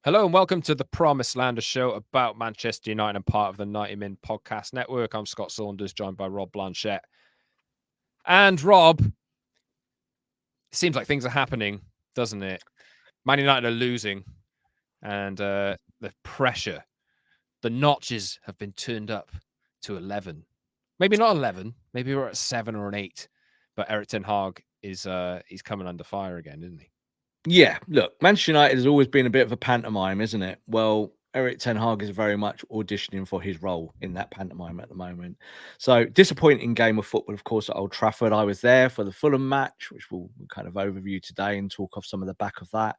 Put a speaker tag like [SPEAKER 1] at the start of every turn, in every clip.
[SPEAKER 1] Hello and welcome to the Promised Land, a show about Manchester United and part of the 90 Min Podcast Network. I'm Scott Saunders, joined by Rob Blanchette. And Rob, it seems like things are happening, doesn't it? Man United are losing, and the pressure, the notches have been turned up to 11. Maybe not 11, maybe we're at 7 or an 8, but Erik Ten Hag is he's coming under fire again, isn't he?
[SPEAKER 2] Yeah, look, Manchester United has always been a bit of a pantomime, isn't it? Well, Erik Ten Hag is very much auditioning for his role in that pantomime at the moment. So, disappointing game of football, of course, at Old Trafford. I was there for the Fulham match, which we'll kind of overview today and talk off some of the back of that.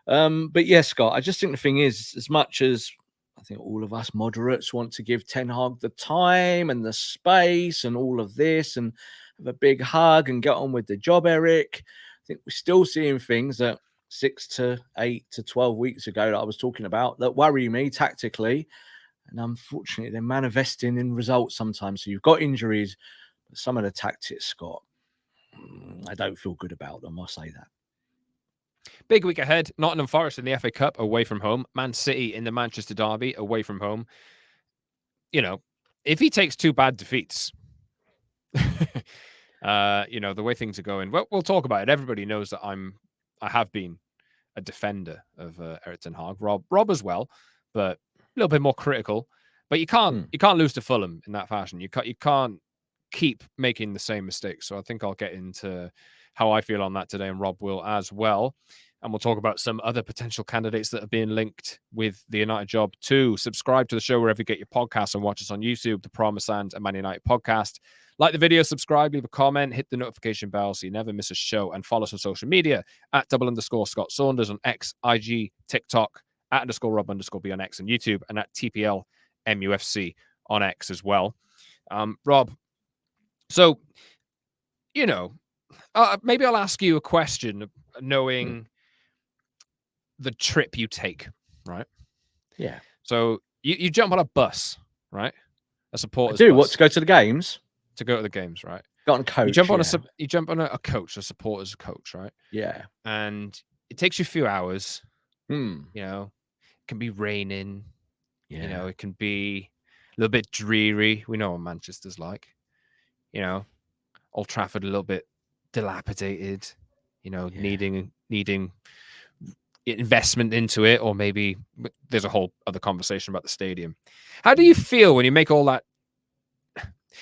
[SPEAKER 2] But yes, Scott, I just think the thing is, as much as I think all of us moderates want to give Ten Hag the time and the space and all of this and have a big hug and get on with the job, Erik, I think we're still seeing things that 6 to 8 to 12 weeks ago that I was talking about that worry me tactically. And unfortunately, they're manifesting in results sometimes. So you've got injuries, but some of the tactics, Scott, I don't feel good about them. I'll say that.
[SPEAKER 1] Big week ahead. Nottingham Forest in the FA Cup away from home. Man City in the Manchester Derby away from home. You know, if he takes 2 bad defeats, the way things are going, well, we'll talk about it. Everybody knows that I have been a defender of Erik Ten Hag. Rob as well, but a little bit more critical. But you can't lose to Fulham in that fashion. You can't keep making the same mistakes. So I think I'll get into how I feel on that today, and Rob will as well. And we'll talk about some other potential candidates that are being linked with the United job too. Subscribe to the show wherever you get your podcasts and watch us on YouTube, the Promised Land and Man United podcast. Like the video, subscribe, leave a comment, hit the notification bell so you never miss a show, and follow us on social media at @_Scott Saunders on X, IG, TikTok, @ _Rob_B on X and YouTube, and at TPL MUFC on X as well. Rob, so, maybe I'll ask you a question knowing the trip you take, right?
[SPEAKER 2] Yeah.
[SPEAKER 1] So you jump on a bus, right? A supporter's
[SPEAKER 2] I do.
[SPEAKER 1] bus.
[SPEAKER 2] What, to go to the games?
[SPEAKER 1] To go to the games, right?
[SPEAKER 2] Got on a coach.
[SPEAKER 1] You jump on a coach, a supporter's coach, right?
[SPEAKER 2] Yeah.
[SPEAKER 1] And it takes you a few hours.
[SPEAKER 2] Hmm.
[SPEAKER 1] It can be raining.
[SPEAKER 2] Yeah.
[SPEAKER 1] It can be a little bit dreary. We know what Manchester's like. Old Trafford a little bit dilapidated. Needing investment into it, or maybe there's a whole other conversation about the stadium. How do you feel when you make all that?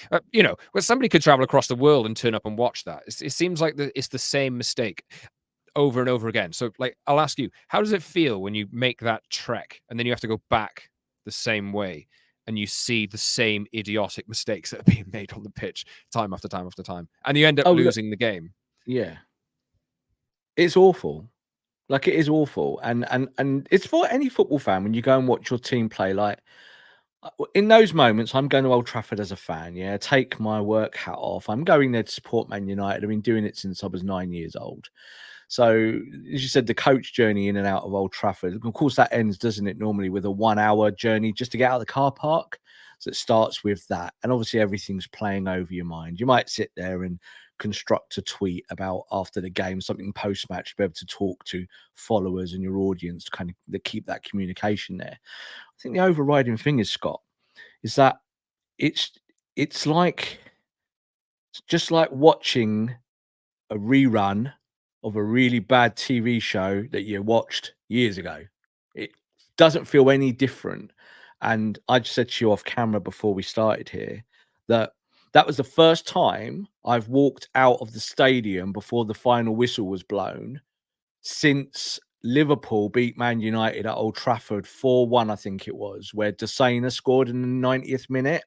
[SPEAKER 1] When somebody could travel across the world and turn up and watch that. It seems like it's the same mistake over and over again. So, I'll ask you, how does it feel when you make that trek and then you have to go back the same way and you see the same idiotic mistakes that are being made on the pitch time after time after time, and you end up losing the game?
[SPEAKER 2] Yeah. It's awful. Like, it is awful. And it's for any football fan when you go and watch your team play. Like, in those moments, I'm going to Old Trafford as a fan. Yeah, take my work hat off. I'm going there to support Man United. I've been doing it since I was 9 years old. So, as you said, the coach journey in and out of Old Trafford, of course, that ends, doesn't it, normally with a 1-hour journey just to get out of the car park. So it starts with that. And obviously, everything's playing over your mind. You might sit there and construct a tweet about after the game, something post-match, to be able to talk to followers and your audience to kind of keep that communication there. I think the overriding thing is, Scott, is that it's just like watching a rerun of a really bad TV show that you watched years ago. It doesn't feel any different. And I just said to you off camera before we started here that was the first time I've walked out of the stadium before the final whistle was blown since Liverpool beat Man United at Old Trafford 4-1, I think it was, where Desena scored in the 90th minute.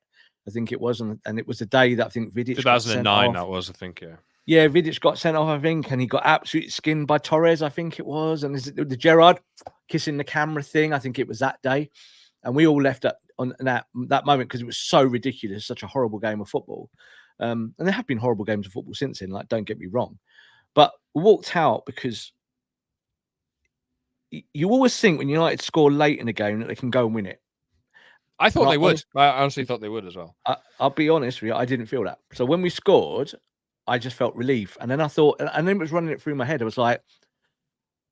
[SPEAKER 2] I think it was, and it was the day that I think Vidic got sent
[SPEAKER 1] 2009,
[SPEAKER 2] off.
[SPEAKER 1] that was, I think, yeah.
[SPEAKER 2] Yeah, Vidic got sent off, I think, and he got absolutely skinned by Torres, I think it was. And the Gerrard kissing the camera thing, I think it was that day. And we all left on that moment because it was so ridiculous, such a horrible game of football. And there have been horrible games of football since then, like, don't get me wrong. But we walked out because you always think when United score late in a game that they can go and win it.
[SPEAKER 1] I thought they would. I honestly thought they would as well.
[SPEAKER 2] I'll be honest with you, I didn't feel that. So when we scored, I just felt relief. And then I thought, and then it was running it through my head. I was like,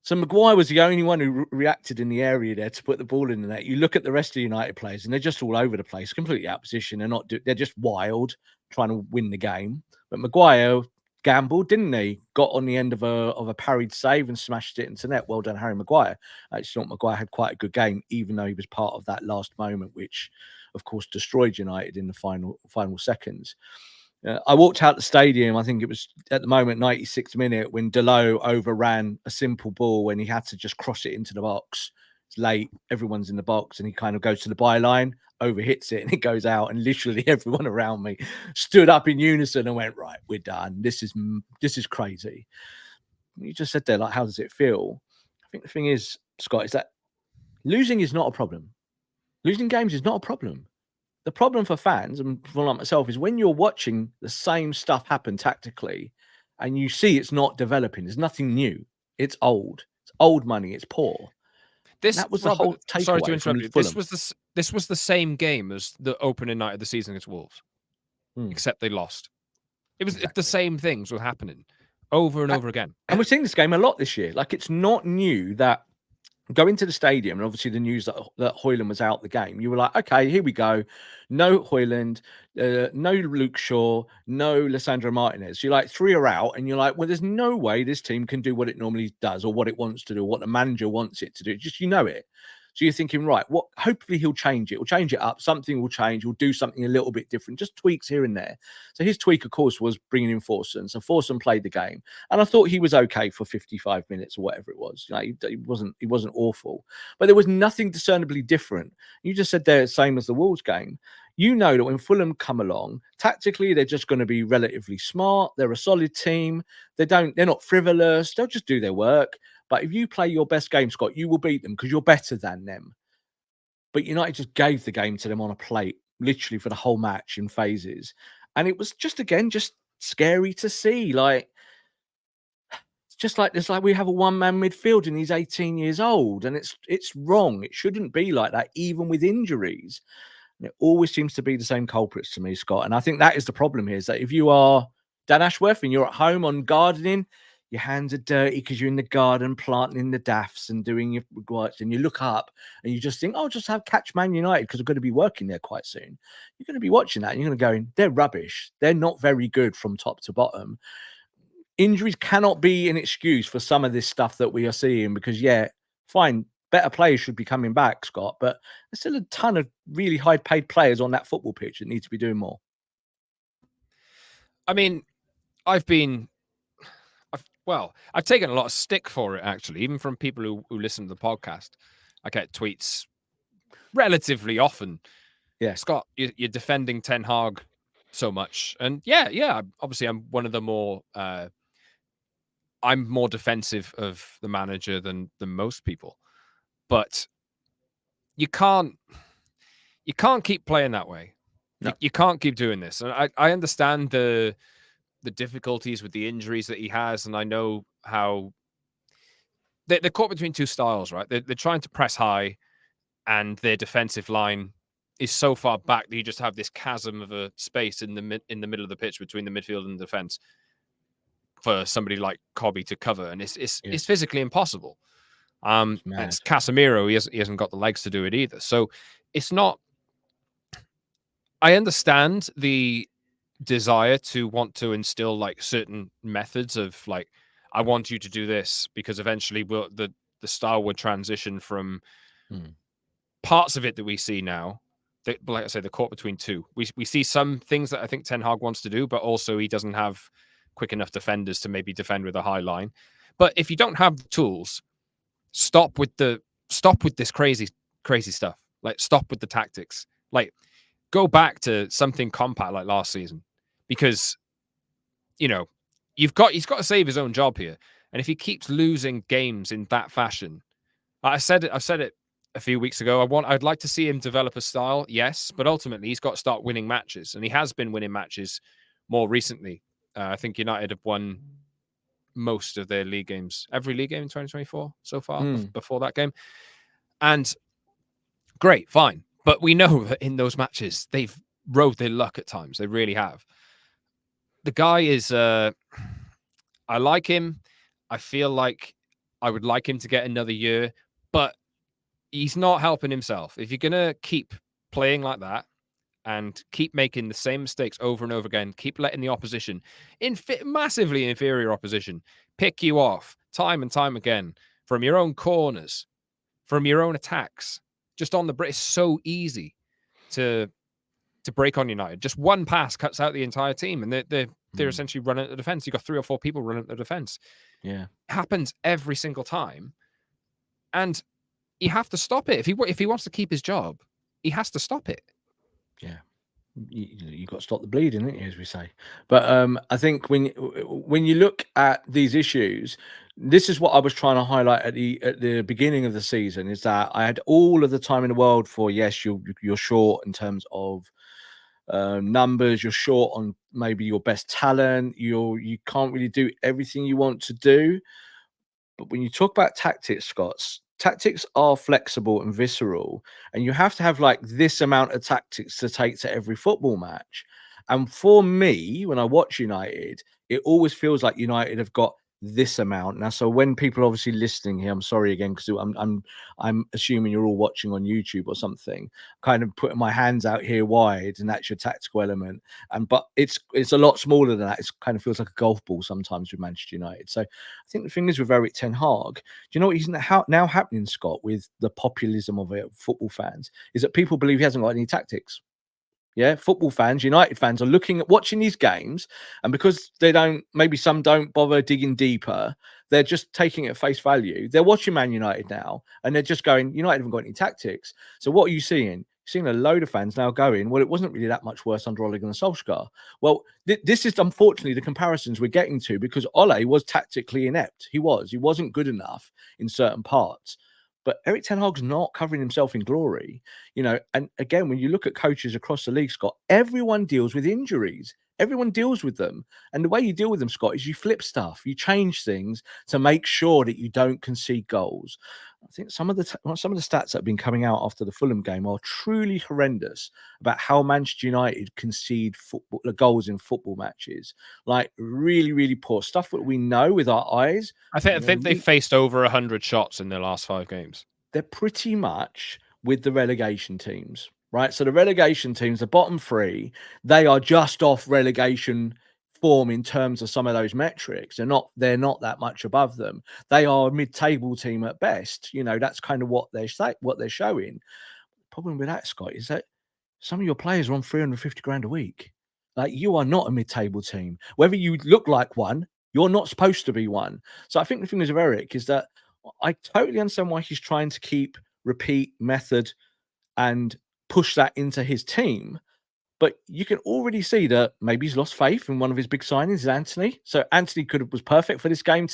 [SPEAKER 2] So Maguire was the only one who reacted in the area there to put the ball in the net. You look at the rest of the United players, and they're just all over the place, completely out of position. They're just wild, trying to win the game. But Maguire gambled, didn't he? Got on the end of a parried save and smashed it into net. Well done, Harry Maguire. I actually thought Maguire had quite a good game, even though he was part of that last moment, which, of course, destroyed United in the final seconds. I walked out the stadium. I think it was at the moment 96th minute when Dalot overran a simple ball when he had to just cross it into the box. It's late, everyone's in the box, and he kind of goes to the byline, overhits it, and it goes out. And literally everyone around me stood up in unison and went, "Right, we're done. This is crazy." You just said there, like, how does it feel? I think the thing is, Scott, is that losing is not a problem. Losing games is not a problem. The problem for fans and for like myself is when you're watching the same stuff happen tactically and you see it's not developing. There's nothing new. It's old. It's old money. It's poor.
[SPEAKER 1] This
[SPEAKER 2] That was the
[SPEAKER 1] Robert,
[SPEAKER 2] whole takeaway
[SPEAKER 1] sorry to interrupt
[SPEAKER 2] from
[SPEAKER 1] you.
[SPEAKER 2] Fulham.
[SPEAKER 1] This was the same game as the opening night of the season against Wolves, except they lost. It was the same things were happening over and over again.
[SPEAKER 2] And we've seen this game a lot this year. Like, it's not new that go into the stadium, and obviously the news that Højlund was out the game, you were like, okay, here we go. No Højlund, no Luke Shaw, no Lisandro Martinez. You're like, 3 are out, and you're like, well, there's no way this team can do what it normally does or what it wants to do, what the manager wants it to do. Just, you know it. So you're thinking, right, what? Hopefully he'll change it. He'll change it up. Something will change. He'll do something a little bit different, just tweaks here and there. So his tweak, of course, was bringing in Forson. So Forson played the game, and I thought he was okay for 55 minutes or whatever it was. Like, he wasn't awful, but there was nothing discernibly different. You just said they're the same as the Wolves game. You know that when Fulham come along, tactically, they're just going to be relatively smart. They're a solid team. They're not frivolous. They'll just do their work. But if you play your best game, Scott, you will beat them because you're better than them. But United just gave the game to them on a plate, literally for the whole match in phases. And it was just scary to see. Like, it's like we have a one-man midfield and he's 18 years old, and it's wrong. It shouldn't be like that, even with injuries. And it always seems to be the same culprits to me, Scott. And I think that is the problem here, is that if you are Dan Ashworth and you're at home on gardening, your hands are dirty because you're in the garden planting in the daffs and doing your work, and you look up and you just think, oh, just catch Man United because I'm going to be working there quite soon. You're going to be watching that and you're going to go, they're rubbish. They're not very good from top to bottom. Injuries cannot be an excuse for some of this stuff that we are seeing because, yeah, fine, better players should be coming back, Scott, but there's still a ton of really high-paid players on that football pitch that need to be doing more.
[SPEAKER 1] I mean, I've taken a lot of stick for it, actually, even from people who listen to the podcast. I get tweets relatively often.
[SPEAKER 2] Yeah,
[SPEAKER 1] Scott, you're defending Ten Hag so much, and yeah. Obviously, I'm one of the more. I'm more defensive of the manager than most people, but you can't keep playing that way. No. You can't keep doing this, and I understand the difficulties with the injuries that he has, and I know how they're caught between two styles, right? They're trying to press high, and their defensive line is so far back that you just have this chasm of a space in the middle of the pitch between the midfield and the defense for somebody like Cobby to cover, and it's physically impossible. It's Casemiro. He hasn't got the legs to do it either. So it's not. I understand the desire to want to instill like certain methods of like, I want you to do this because eventually the style would transition from parts of it that we see now. Like I say, the caught between two. We see some things that I think Ten Hag wants to do, but also he doesn't have quick enough defenders to maybe defend with a high line. But if you don't have the tools, stop with this crazy stuff. Like, stop with the tactics. Like, go back to something compact like last season, because he's got to save his own job here. And if he keeps losing games in that fashion, I've said it a few weeks ago. I'd like to see him develop a style, yes, but ultimately he's got to start winning matches, and he has been winning matches more recently. I think United have won most of their league games, every league game in 2024 so far, before that game. And great, fine. But we know that in those matches, they've rode their luck at times. They really have. The guy is, I like him. I feel like I would like him to get another year, but he's not helping himself. If you're going to keep playing like that and keep making the same mistakes over and over again, keep letting the opposition, massively inferior opposition, pick you off time and time again from your own corners, from your own attacks, just on the Brit, it's so easy to break on United. Just one pass cuts out the entire team, and they're essentially running at the defense. You've got 3 or 4 people running at the defense.
[SPEAKER 2] Yeah,
[SPEAKER 1] it happens every single time, and you have to stop it. If he wants to keep his job, he has to stop it.
[SPEAKER 2] Yeah. You got to stop the bleeding, don't you, as we say. But I think when you look at these issues, this is what I was trying to highlight at the beginning of the season, is that I had all of the time in the world for, yes, you're short in terms of numbers, you're short on maybe your best talent, you can't really do everything you want to do. But when you talk about tactics, Scott, tactics are flexible and visceral, and you have to have like this amount of tactics to take to every football match. And for me, when I watch United, it always feels like United have got this amount now. So when people are obviously listening here, I'm sorry again, because I'm assuming you're all watching on YouTube or something, kind of putting my hands out here wide, and that's your tactical element. But it's a lot smaller than that. It kind of feels like a golf ball sometimes with Manchester United. So I think the thing is with Erik Ten Hag, do you know what he's now happening, Scott, with the populism of it, football fans, is that people believe he hasn't got any tactics. Yeah, football fans, United fans are watching these games, and because maybe some don't bother digging deeper, they're just taking it at face value. They're watching Man United now, and they're just going, United haven't got any tactics. So what are you seeing? You're seeing a load of fans now going, well, it wasn't really that much worse under Ole Gunnar Solskjaer. Well, this is unfortunately the comparisons we're getting to, because Ole was tactically inept. He wasn't good enough in certain parts. But Erik Ten Hag's not covering himself in glory, And again, when you look at coaches across the league, Scott, everyone deals with injuries. Everyone deals with them. And the way you deal with them, Scott, is you flip stuff. You change things to make sure that you don't concede goals. I think some of the stats that have been coming out after the Fulham game are truly horrendous about how Manchester United concede goals in football matches. Like really, really poor stuff that we know with our eyes.
[SPEAKER 1] I think they faced over 100 shots in their last 5 games.
[SPEAKER 2] They're pretty much with the relegation teams, right? So the relegation teams, the bottom 3, they are just off relegation form in terms of some of those metrics. They're not that much above them. They are a mid-table team at best. That's kind of what they're showing. The problem with that, Scott, is that some of your players are on 350 grand a week. Like, you are not a mid-table team. Whether you look like one, you're not supposed to be one. So I think the thing with Erik is that I totally understand why he's trying to keep repeat method and push that into his team. But you can already see that maybe he's lost faith in one of his big signings, is Anthony. So Anthony was perfect for this game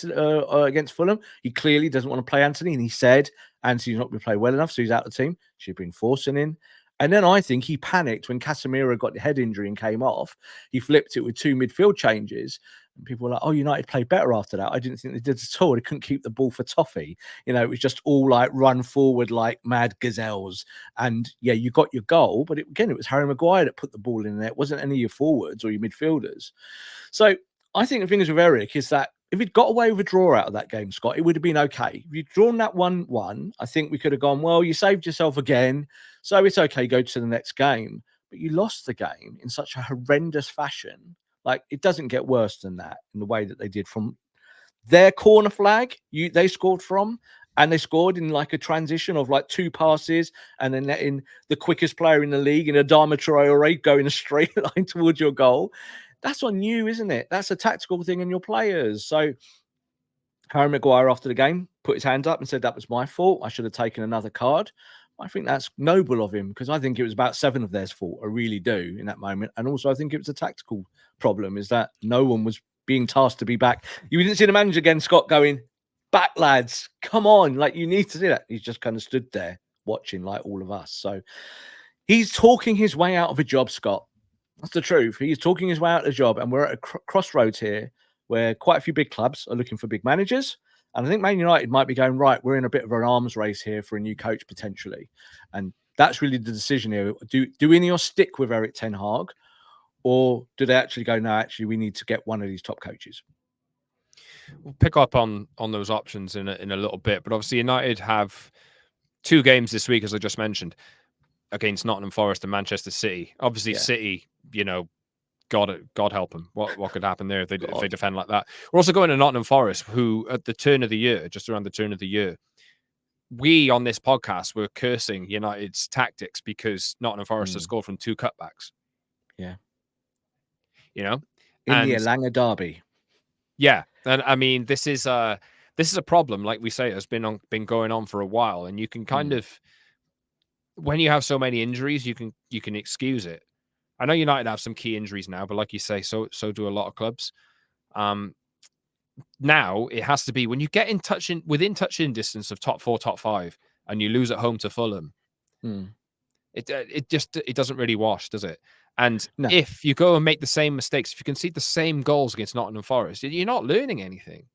[SPEAKER 2] against Fulham. He clearly doesn't want to play Anthony, and he said Anthony's not going to play well enough, so he's out of the team. Should have been forcing in. And then I think he panicked when Casemiro got the head injury and came off. He flipped it with 2 midfield changes. And people were like, oh, United played better after that. I didn't think they did at all. They couldn't keep the ball for Toffee. It was just all like run forward like mad gazelles. And yeah, you got your goal. But it was Harry Maguire that put the ball in there. It wasn't any of your forwards or your midfielders. So I think the thing is with Erik is that if he'd got away with a draw out of that game, Scott, it would have been okay. If you'd drawn that 1-1, I think we could have gone, well, you saved yourself again, so it's okay, go to the next game. But you lost the game in such a horrendous fashion. Like, it doesn't get worse than that in the way that they did from their corner flag, they scored from, and they scored in like a transition of like 2 passes, and then letting the quickest player in the league in Adama Traore go in a straight line towards your goal. That's on you, isn't it? That's a tactical thing in your players. So Harry Maguire, after the game, put his hand up and said, that was my fault. I should have taken another card. I think that's noble of him, because I think it was about 7 of theirs fault. I really do in that moment. And also I think it was a tactical problem, is that no one was being tasked to be back. You didn't see the manager again, Scott, going, back, lads, come on. Like, you need to do that. He's just kind of stood there watching like all of us. So he's talking his way out of a job, Scott. That's the truth. He's talking his way out of the job, and we're at a crossroads here where quite a few big clubs are looking for big managers. And I think Man United might be going, right, we're in a bit of an arms race here for a new coach potentially. And that's really the decision here. Do Ineos stick with Erik Ten Hag, or do they actually go, no, actually, we need to get one of these top coaches?
[SPEAKER 1] We'll pick up on those options in a little bit, but obviously United have 2 games this week, as I just mentioned, against Nottingham Forest and Manchester City. Obviously, City, God help them. What could happen there if they defend like that? We're also going to Nottingham Forest, who at the turn of the year, just around the turn of the year, we on this podcast were cursing United's tactics because Nottingham Forest has scored from 2 cutbacks.
[SPEAKER 2] Yeah.
[SPEAKER 1] In
[SPEAKER 2] the Elanga derby.
[SPEAKER 1] Yeah. And I mean, this is a problem, like we say, it has been going on for a while. And you can kind of, when you have so many injuries, you can excuse it. I know United have some key injuries now, but like you say, so do a lot of clubs. Now it has to be when you get within touching distance of top 4, top 5, and you lose at home to Fulham. It doesn't really wash, does it? And if you go and make the same mistakes, if you concede the same goals against Nottingham Forest, you're not learning anything.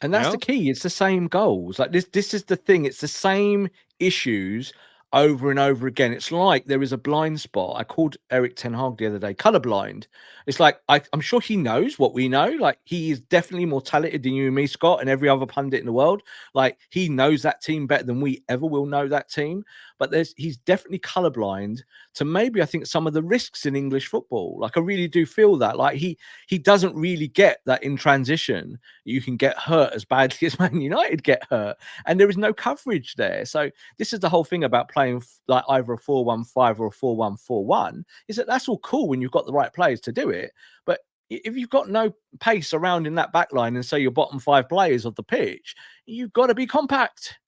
[SPEAKER 2] And that's the key. It's the same goals. Like this is the thing. It's the same issues over and over again. It's like there is a blind spot. I called Erik Ten Hag the other day colorblind. It's like I'm sure he knows what we know. Like he is definitely more talented than you and me, Scott, and every other pundit in the world. Like he knows that team better than we ever will know that team. But he's definitely colorblind to maybe I think some of the risks in English football. Like I really do feel that. Like he doesn't really get that in transition you can get hurt as badly as Man United get hurt, and there is no coverage there. So this is the whole thing about playing like either a 4-1-5 or a 4-1-4-1 is that's all cool when you've got the right players to do it. But if you've got no pace around in that back line and say your bottom 5 players of the pitch, you've got to be compact.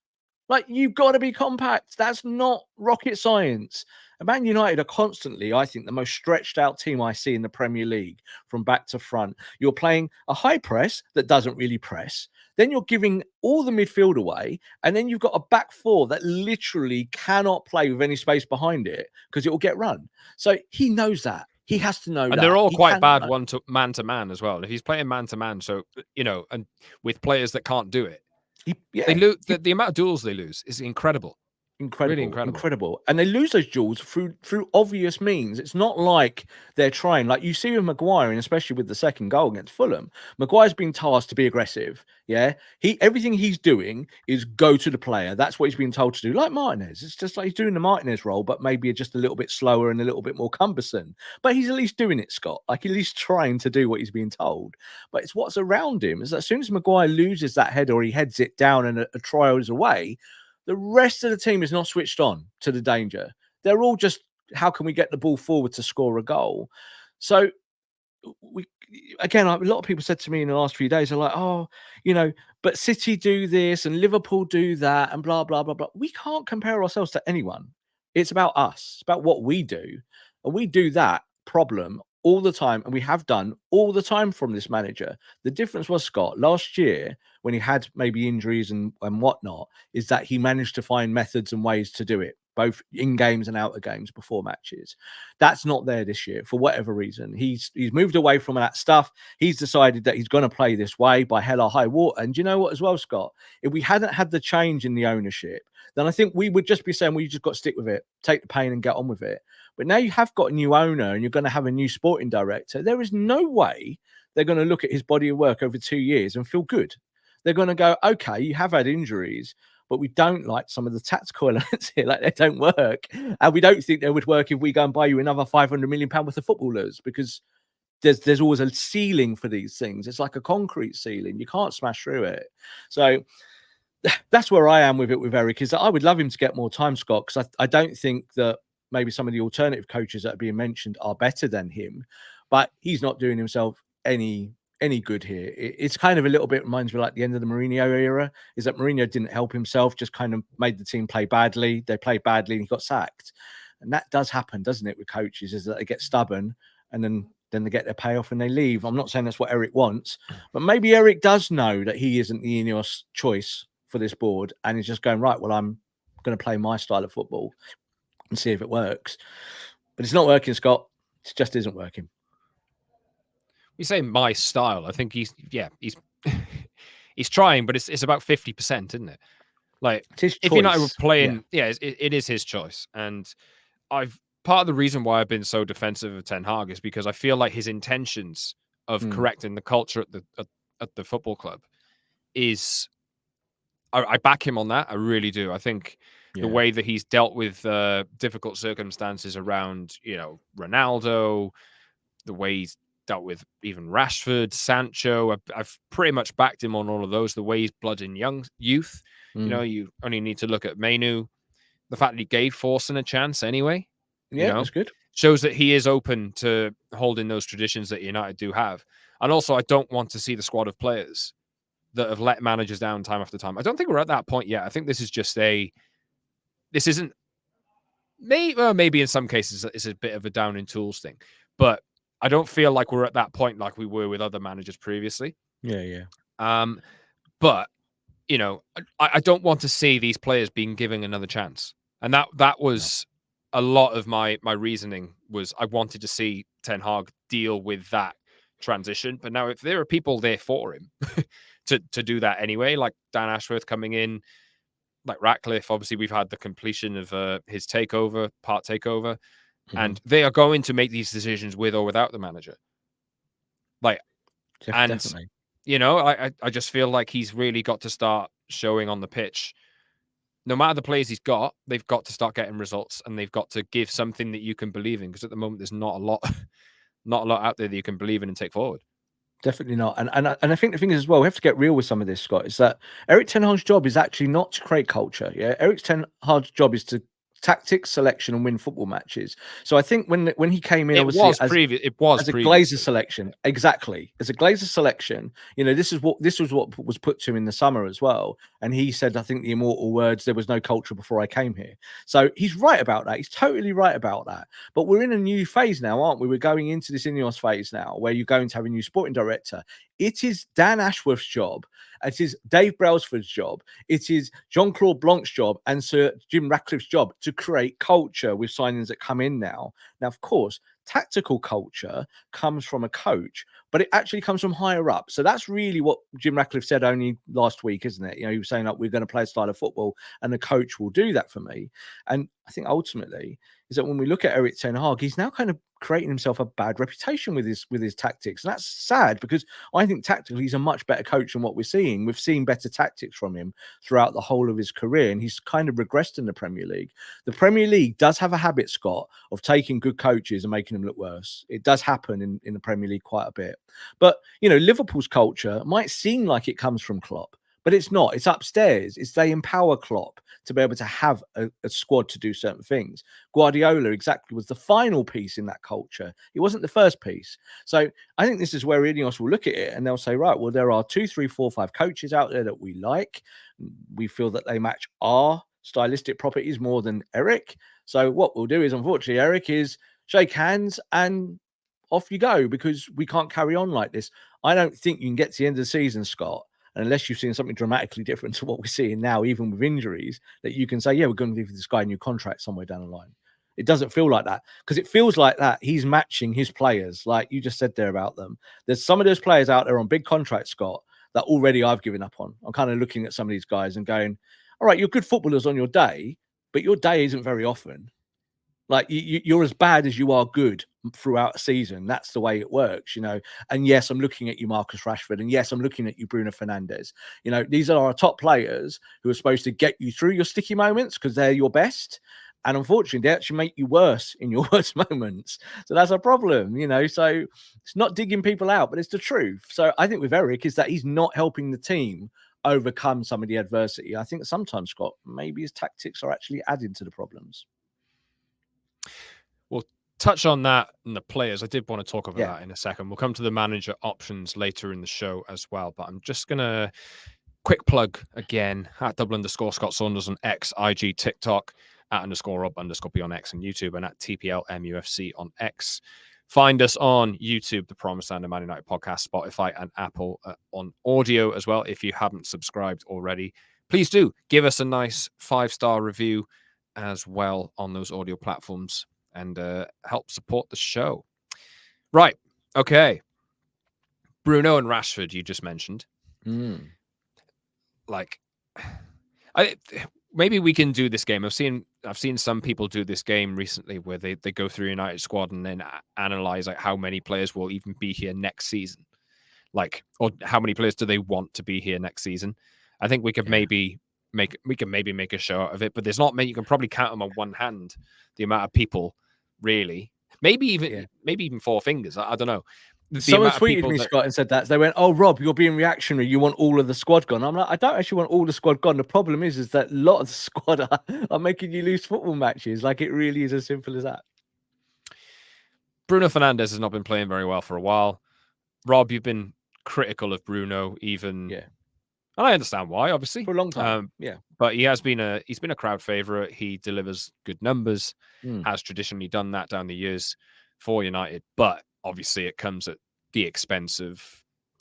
[SPEAKER 2] Like, you've got to be compact. That's not rocket science. And Man United are constantly, I think, the most stretched out team I see in the Premier League from back to front. You're playing a high press that doesn't really press. Then you're giving all the midfield away. And then you've got a back 4 that literally cannot play with any space behind it because it will get run. So he knows that. He has to know that.
[SPEAKER 1] And they're all quite bad man to man as well. If he's playing man to man, so, and with players that can't do it, they lose. The amount of duels they lose is incredible. Really incredible.
[SPEAKER 2] And they lose those duels through obvious means. It's not like they're trying. Like you see with Maguire, and especially with the second goal against Fulham, Maguire's been tasked to be aggressive. Yeah, everything he's doing is go to the player. That's what he's been told to do. Like Martinez, it's just like he's doing the Martinez role, but maybe just a little bit slower and a little bit more cumbersome. But he's at least doing it, Scott. Like at least trying to do what he's being told. But it's what's around him. Is that as soon as Maguire loses that head or he heads it down and a trial is away, the rest of the team is not switched on to the danger. They're all just, how can we get the ball forward to score a goal? So a lot of people said to me in the last few days, are like, but City do this and Liverpool do that and blah, blah, blah, blah. We can't compare ourselves to anyone. It's about us. It's about what we do. And we do that problem all the time, and we have done all the time from this manager. The difference was, Scott, last year when he had maybe injuries and whatnot, is that he managed to find methods and ways to do it, both in games and out of games before matches. That's not there this year for whatever reason. He's moved away from that stuff. He's decided that he's going to play this way by hell or high water. And you know what as well, Scott? If we hadn't had the change in the ownership, then I think we would just be saying, well, you just got to stick with it, take the pain and get on with it. But now you have got a new owner and you're going to have a new sporting director. There is no way they're going to look at his body of work over 2 years and feel good. They're going to go, okay, you have had injuries, but we don't like some of the tactical elements here. Like, they don't work. And we don't think they would work if we go and buy you another £500 million worth of footballers, because there's always a ceiling for these things. It's like a concrete ceiling. You can't smash through it. So that's where I am with it with Erik, is that I would love him to get more time, Scott, because I don't think that maybe some of the alternative coaches that are being mentioned are better than him, but he's not doing himself any good here. It's kind of a little bit reminds me like the end of the Mourinho era, is that Mourinho didn't help himself, just kind of made the team play badly. They played badly and he got sacked. And that does happen, doesn't it, with coaches, is that they get stubborn and then they get their payoff and they leave. I'm not saying that's what Erik wants, but maybe Erik does know that he isn't the Ineos choice for this board and he's just going, right, well, I'm going to play my style of football and see if it works. But it's not working, Scott. It just isn't working.
[SPEAKER 1] You say my style. I think he's he's trying, but it's about 50%, isn't it? Like, if United were playing, it is his choice. And part of the reason why I've been so defensive of Ten Hag is because I feel like his intentions of correcting the culture at the football club is I back him on that. I really do. I think the way that he's dealt with difficult circumstances around, Ronaldo, the way he's dealt with even Rashford, Sancho, I've pretty much backed him on all of those. The way he's blooding youth, you only need to look at Mainu. The fact that he gave Forson a chance anyway,
[SPEAKER 2] that's good.
[SPEAKER 1] shows that he is open to holding those traditions that United do have. And also, I don't want to see the squad of players that have let managers down time after time. I don't think we're at that point yet. I think this is just this isn't, maybe in some cases it's a bit of a down in tools thing, but I don't feel like we're at that point like we were with other managers previously.
[SPEAKER 2] Yeah.
[SPEAKER 1] But, I don't want to see these players being given another chance. And that was a lot of my reasoning was I wanted to see Ten Hag deal with that transition. But now if there are people there for him to do that anyway, like Dan Ashworth coming in, like Ratcliffe, obviously we've had the completion of his part takeover, and they are going to make these decisions with or without the manager.
[SPEAKER 2] Definitely.
[SPEAKER 1] I just feel like he's really got to start showing on the pitch. No matter the players he's got, they've got to start getting results, and they've got to give something that you can believe in. Because at the moment, there's not a lot out there that you can believe in and take forward.
[SPEAKER 2] Definitely not. And I think the thing is as well, we have to get real with some of this, Scott, is that Erik Ten Hag's job is actually not to create culture. Yeah. Erik Ten Hag's job is to tactics, selection, and win football matches. So I think when he came in,
[SPEAKER 1] it
[SPEAKER 2] obviously
[SPEAKER 1] was as a
[SPEAKER 2] Glazer selection, exactly, as a Glazer selection, this was what was put to him in the summer as well. And he said, I think the immortal words, "There was no culture before I came here." So he's right about that. He's totally right about that. But we're in a new phase now, aren't we? We're going into this Ineos phase now, where you're going to have a new sporting director. It is Dan Ashworth's job. It is Dave Brailsford's job. It is Jean-Claude Blanc's job and Sir Jim Ratcliffe's job to create culture with signings that come in now. Now, of course, tactical culture comes from a coach, but it actually comes from higher up. So that's really what Jim Ratcliffe said only last week, isn't it? He was saying, like, we're going to play a style of football and the coach will do that for me. And I think ultimately is that when we look at Erik Ten Hag, he's now kind of creating himself a bad reputation with his tactics. And that's sad, because I think tactically he's a much better coach than what we're seeing. We've seen better tactics from him throughout the whole of his career, and he's kind of regressed in the Premier League. The Premier League does have a habit, Scott, of taking good coaches and making them look worse. It does happen in the Premier League quite a bit. But, Liverpool's culture might seem like it comes from Klopp, but it's not. It's upstairs. They empower Klopp to be able to have a squad to do certain things. Guardiola exactly was the final piece in that culture. He wasn't the first piece. So I think this is where Ineos will look at it and they'll say, right, well, there are 2, 3, 4, 5 coaches out there that we like. We feel that they match our stylistic properties more than Erik. So what we'll do is, unfortunately, Erik, is shake hands and off you go, because we can't carry on like this. I don't think you can get to the end of the season, Scott, unless you've seen something dramatically different to what we're seeing now, even with injuries, that you can say, yeah, we're going to give this guy a new contract somewhere down the line. It doesn't feel like that, because it feels like that he's matching his players, like you just said there about them. There's some of those players out there on big contracts, Scott, that already I've given up on. I'm kind of looking at some of these guys and going, all right, you're good footballers on your day, but your day isn't very often. Like you're as bad as you are good throughout a season. That's the way it works, And yes, I'm looking at you, Marcus Rashford, and yes, I'm looking at you, Bruno Fernandes. These are our top players who are supposed to get you through your sticky moments because they're your best. And unfortunately, they actually make you worse in your worst moments. So that's a problem, So it's not digging people out, but it's the truth. So I think with Erik is that he's not helping the team overcome some of the adversity. I think sometimes, Scott, maybe his tactics are actually adding to the problems.
[SPEAKER 1] We'll touch on that and the players. I did want to talk about that in a second. We'll come to the manager options later in the show as well. But I'm just going to quick plug again at @double_Scott Saunders on X, IG, TikTok, @_Rob_B on X and YouTube, and @TPLMUFC on X. Find us on YouTube, The Promised Land, Man United Podcast, Spotify, and Apple on audio as well. If you haven't subscribed already, please do give us a nice 5-star review as well on those audio platforms and help support the show. Right. Okay. Bruno and Rashford, you just mentioned. Maybe we can do this game. I've seen some people do this game recently where they go through United squad and then analyze like how many players will even be here next season. Like, or how many players do they want to be here next season? I think we could maybe make a show out of it, but there's not many. You can probably count them on one hand the amount of people, really. Maybe even four fingers. I don't know.
[SPEAKER 2] Someone tweeted me, Scott, and said that they went, "Oh, Rob, you're being reactionary. You want all of the squad gone." I'm like, I don't actually want all the squad gone. The problem is that a lot of the squad are making you lose football matches. Like, it really is as simple as that.
[SPEAKER 1] Bruno Fernandes has not been playing very well for a while. Rob, you've been critical of Bruno, even, and I understand why, obviously,
[SPEAKER 2] for a long time.
[SPEAKER 1] But he's been a crowd favorite. He delivers good numbers, has traditionally done that down the years for United, but obviously it comes at the expense of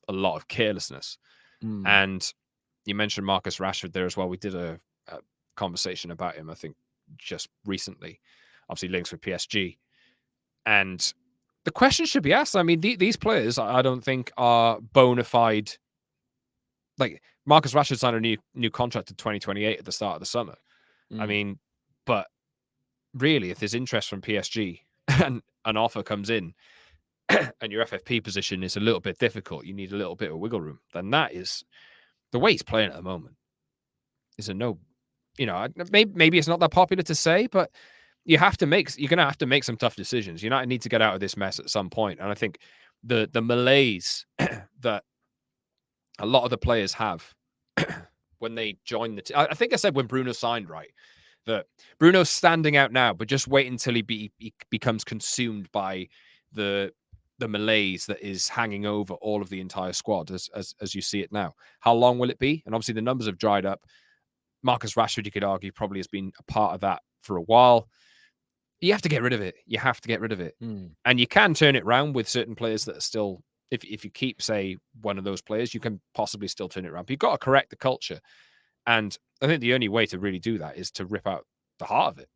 [SPEAKER 1] a lot of carelessness. And you mentioned Marcus Rashford there as well. We did a conversation about him, I think, just recently. Obviously, links with PSG, and the question should be asked. I mean, these players, I don't think, are bona fide. Like, Marcus Rashford signed a new contract in 2028 at the start of the summer. I mean, but really, if there's interest from PSG and an offer comes in and your FFP position is a little bit difficult, you need a little bit of wiggle room, then that is the way he's playing at the moment. Is a no. Maybe it's not that popular to say, but you're going to have to make some tough decisions. United need to get out of this mess at some point. And I think the malaise that a lot of the players have when they join the team. I think I said when Bruno signed, right, that Bruno's standing out now, but just wait until he becomes consumed by the malaise that is hanging over all of the entire squad as you see it now. How long will it be? And obviously the numbers have dried up. Marcus Rashford, you could argue, probably has been a part of that for a while. You have to get rid of it. You have to get rid of it. And you can turn it around with certain players that are still, if you keep, say, one of those players, you can possibly still turn it around. But you've got to correct the culture. And I think the only way to really do that is to rip out the heart of it.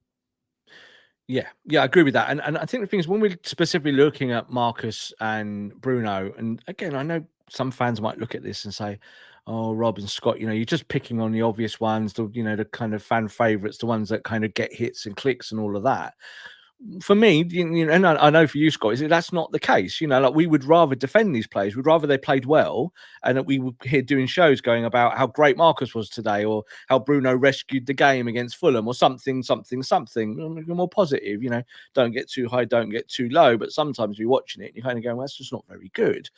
[SPEAKER 2] Yeah, I agree with that. And I think the thing is, when we're specifically looking at Marcus and Bruno, and again, I know some fans might look at this and say, "Oh, Rob and Scott, you're just picking on the obvious ones, the kind of fan favorites, the ones that kind of get hits and clicks and all of that." For me, and I know for you, Scott, that's not the case. Like, we would rather defend these players. We'd rather they played well, and that we would hear doing shows going about how great Marcus was today, or how Bruno rescued the game against Fulham, or something more positive. Don't get too high, don't get too low. But sometimes you're watching it, and you're kind of going, well, that's just not very good.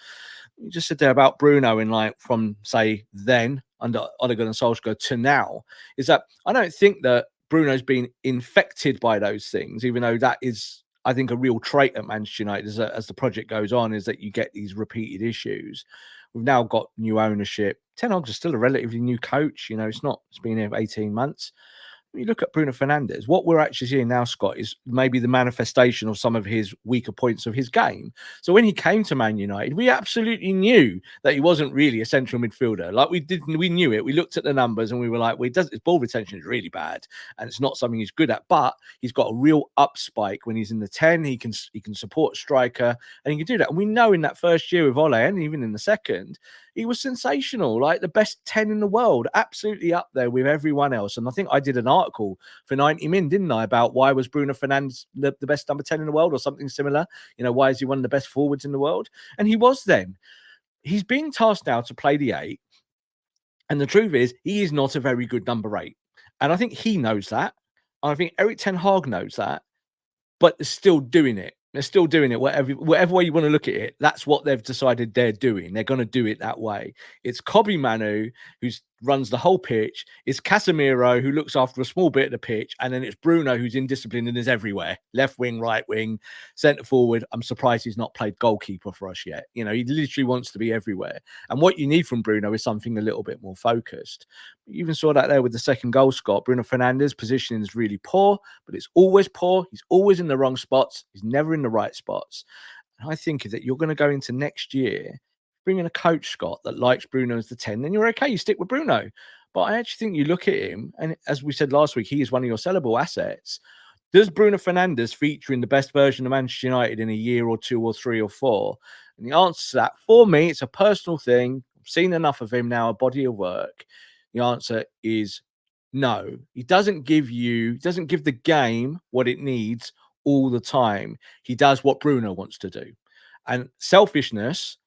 [SPEAKER 2] You just said there about Bruno, in like from, say, then under Odegaard and Solskjaer to now, is that I don't think that Bruno's been infected by those things, even though that is, I think, a real trait at Manchester United as the project goes on, is that you get these repeated issues. We've now got new ownership. Ten Hag is still a relatively new coach. It's been here for 18 months. When you look at Bruno Fernandes, what we're actually seeing now, Scott, is maybe the manifestation of some of his weaker points of his game. So when he came to Man United, we absolutely knew that he wasn't really a central midfielder. Like, we knew it. We looked at the numbers and we were like, his ball retention is really bad, and it's not something he's good at. But he's got a real up spike when he's in the 10. He can support striker, and he can do that. And we know in that first year with Ole, and even in the second, he was sensational, like the best 10 in the world, absolutely up there with everyone else. And I think I did an article for 90 Min, didn't I, about why was Bruno Fernandes the best number 10 in the world, or something similar? Why is he one of the best forwards in the world? And he was then. He's being tasked now to play the 8. And the truth is, he is not a very good number 8. And I think he knows that. And I think Erik Ten Hag knows that. But they're still doing it. They're still doing it. Whatever way you want to look at it, that's what they've decided they're doing. They're going to do it that way. It's Kobe Manu who runs the whole pitch. It's Casemiro who looks after a small bit of the pitch. And then it's Bruno who's indisciplined and is everywhere. Left wing, right wing, centre forward. I'm surprised he's not played goalkeeper for us yet. He literally wants to be everywhere. And what you need from Bruno is something a little bit more focused. You even saw that there with the second goal, Scott. Bruno Fernandes' positioning is really poor, but it's always poor. He's always in the wrong spots. He's never in the right spots. And I think that you're going to go into next year, bring in a coach, Scott, that likes Bruno as the 10, then you're okay. You stick with Bruno. But I actually think you look at him, and as we said last week, he is one of your sellable assets. Does Bruno Fernandes feature in the best version of Manchester United in a year or 2 or 3 or 4? And the answer to that, for me, it's a personal thing. I've seen enough of him now, a body of work. The answer is no. He doesn't give the game what it needs all the time. He does what Bruno wants to do. And selfishness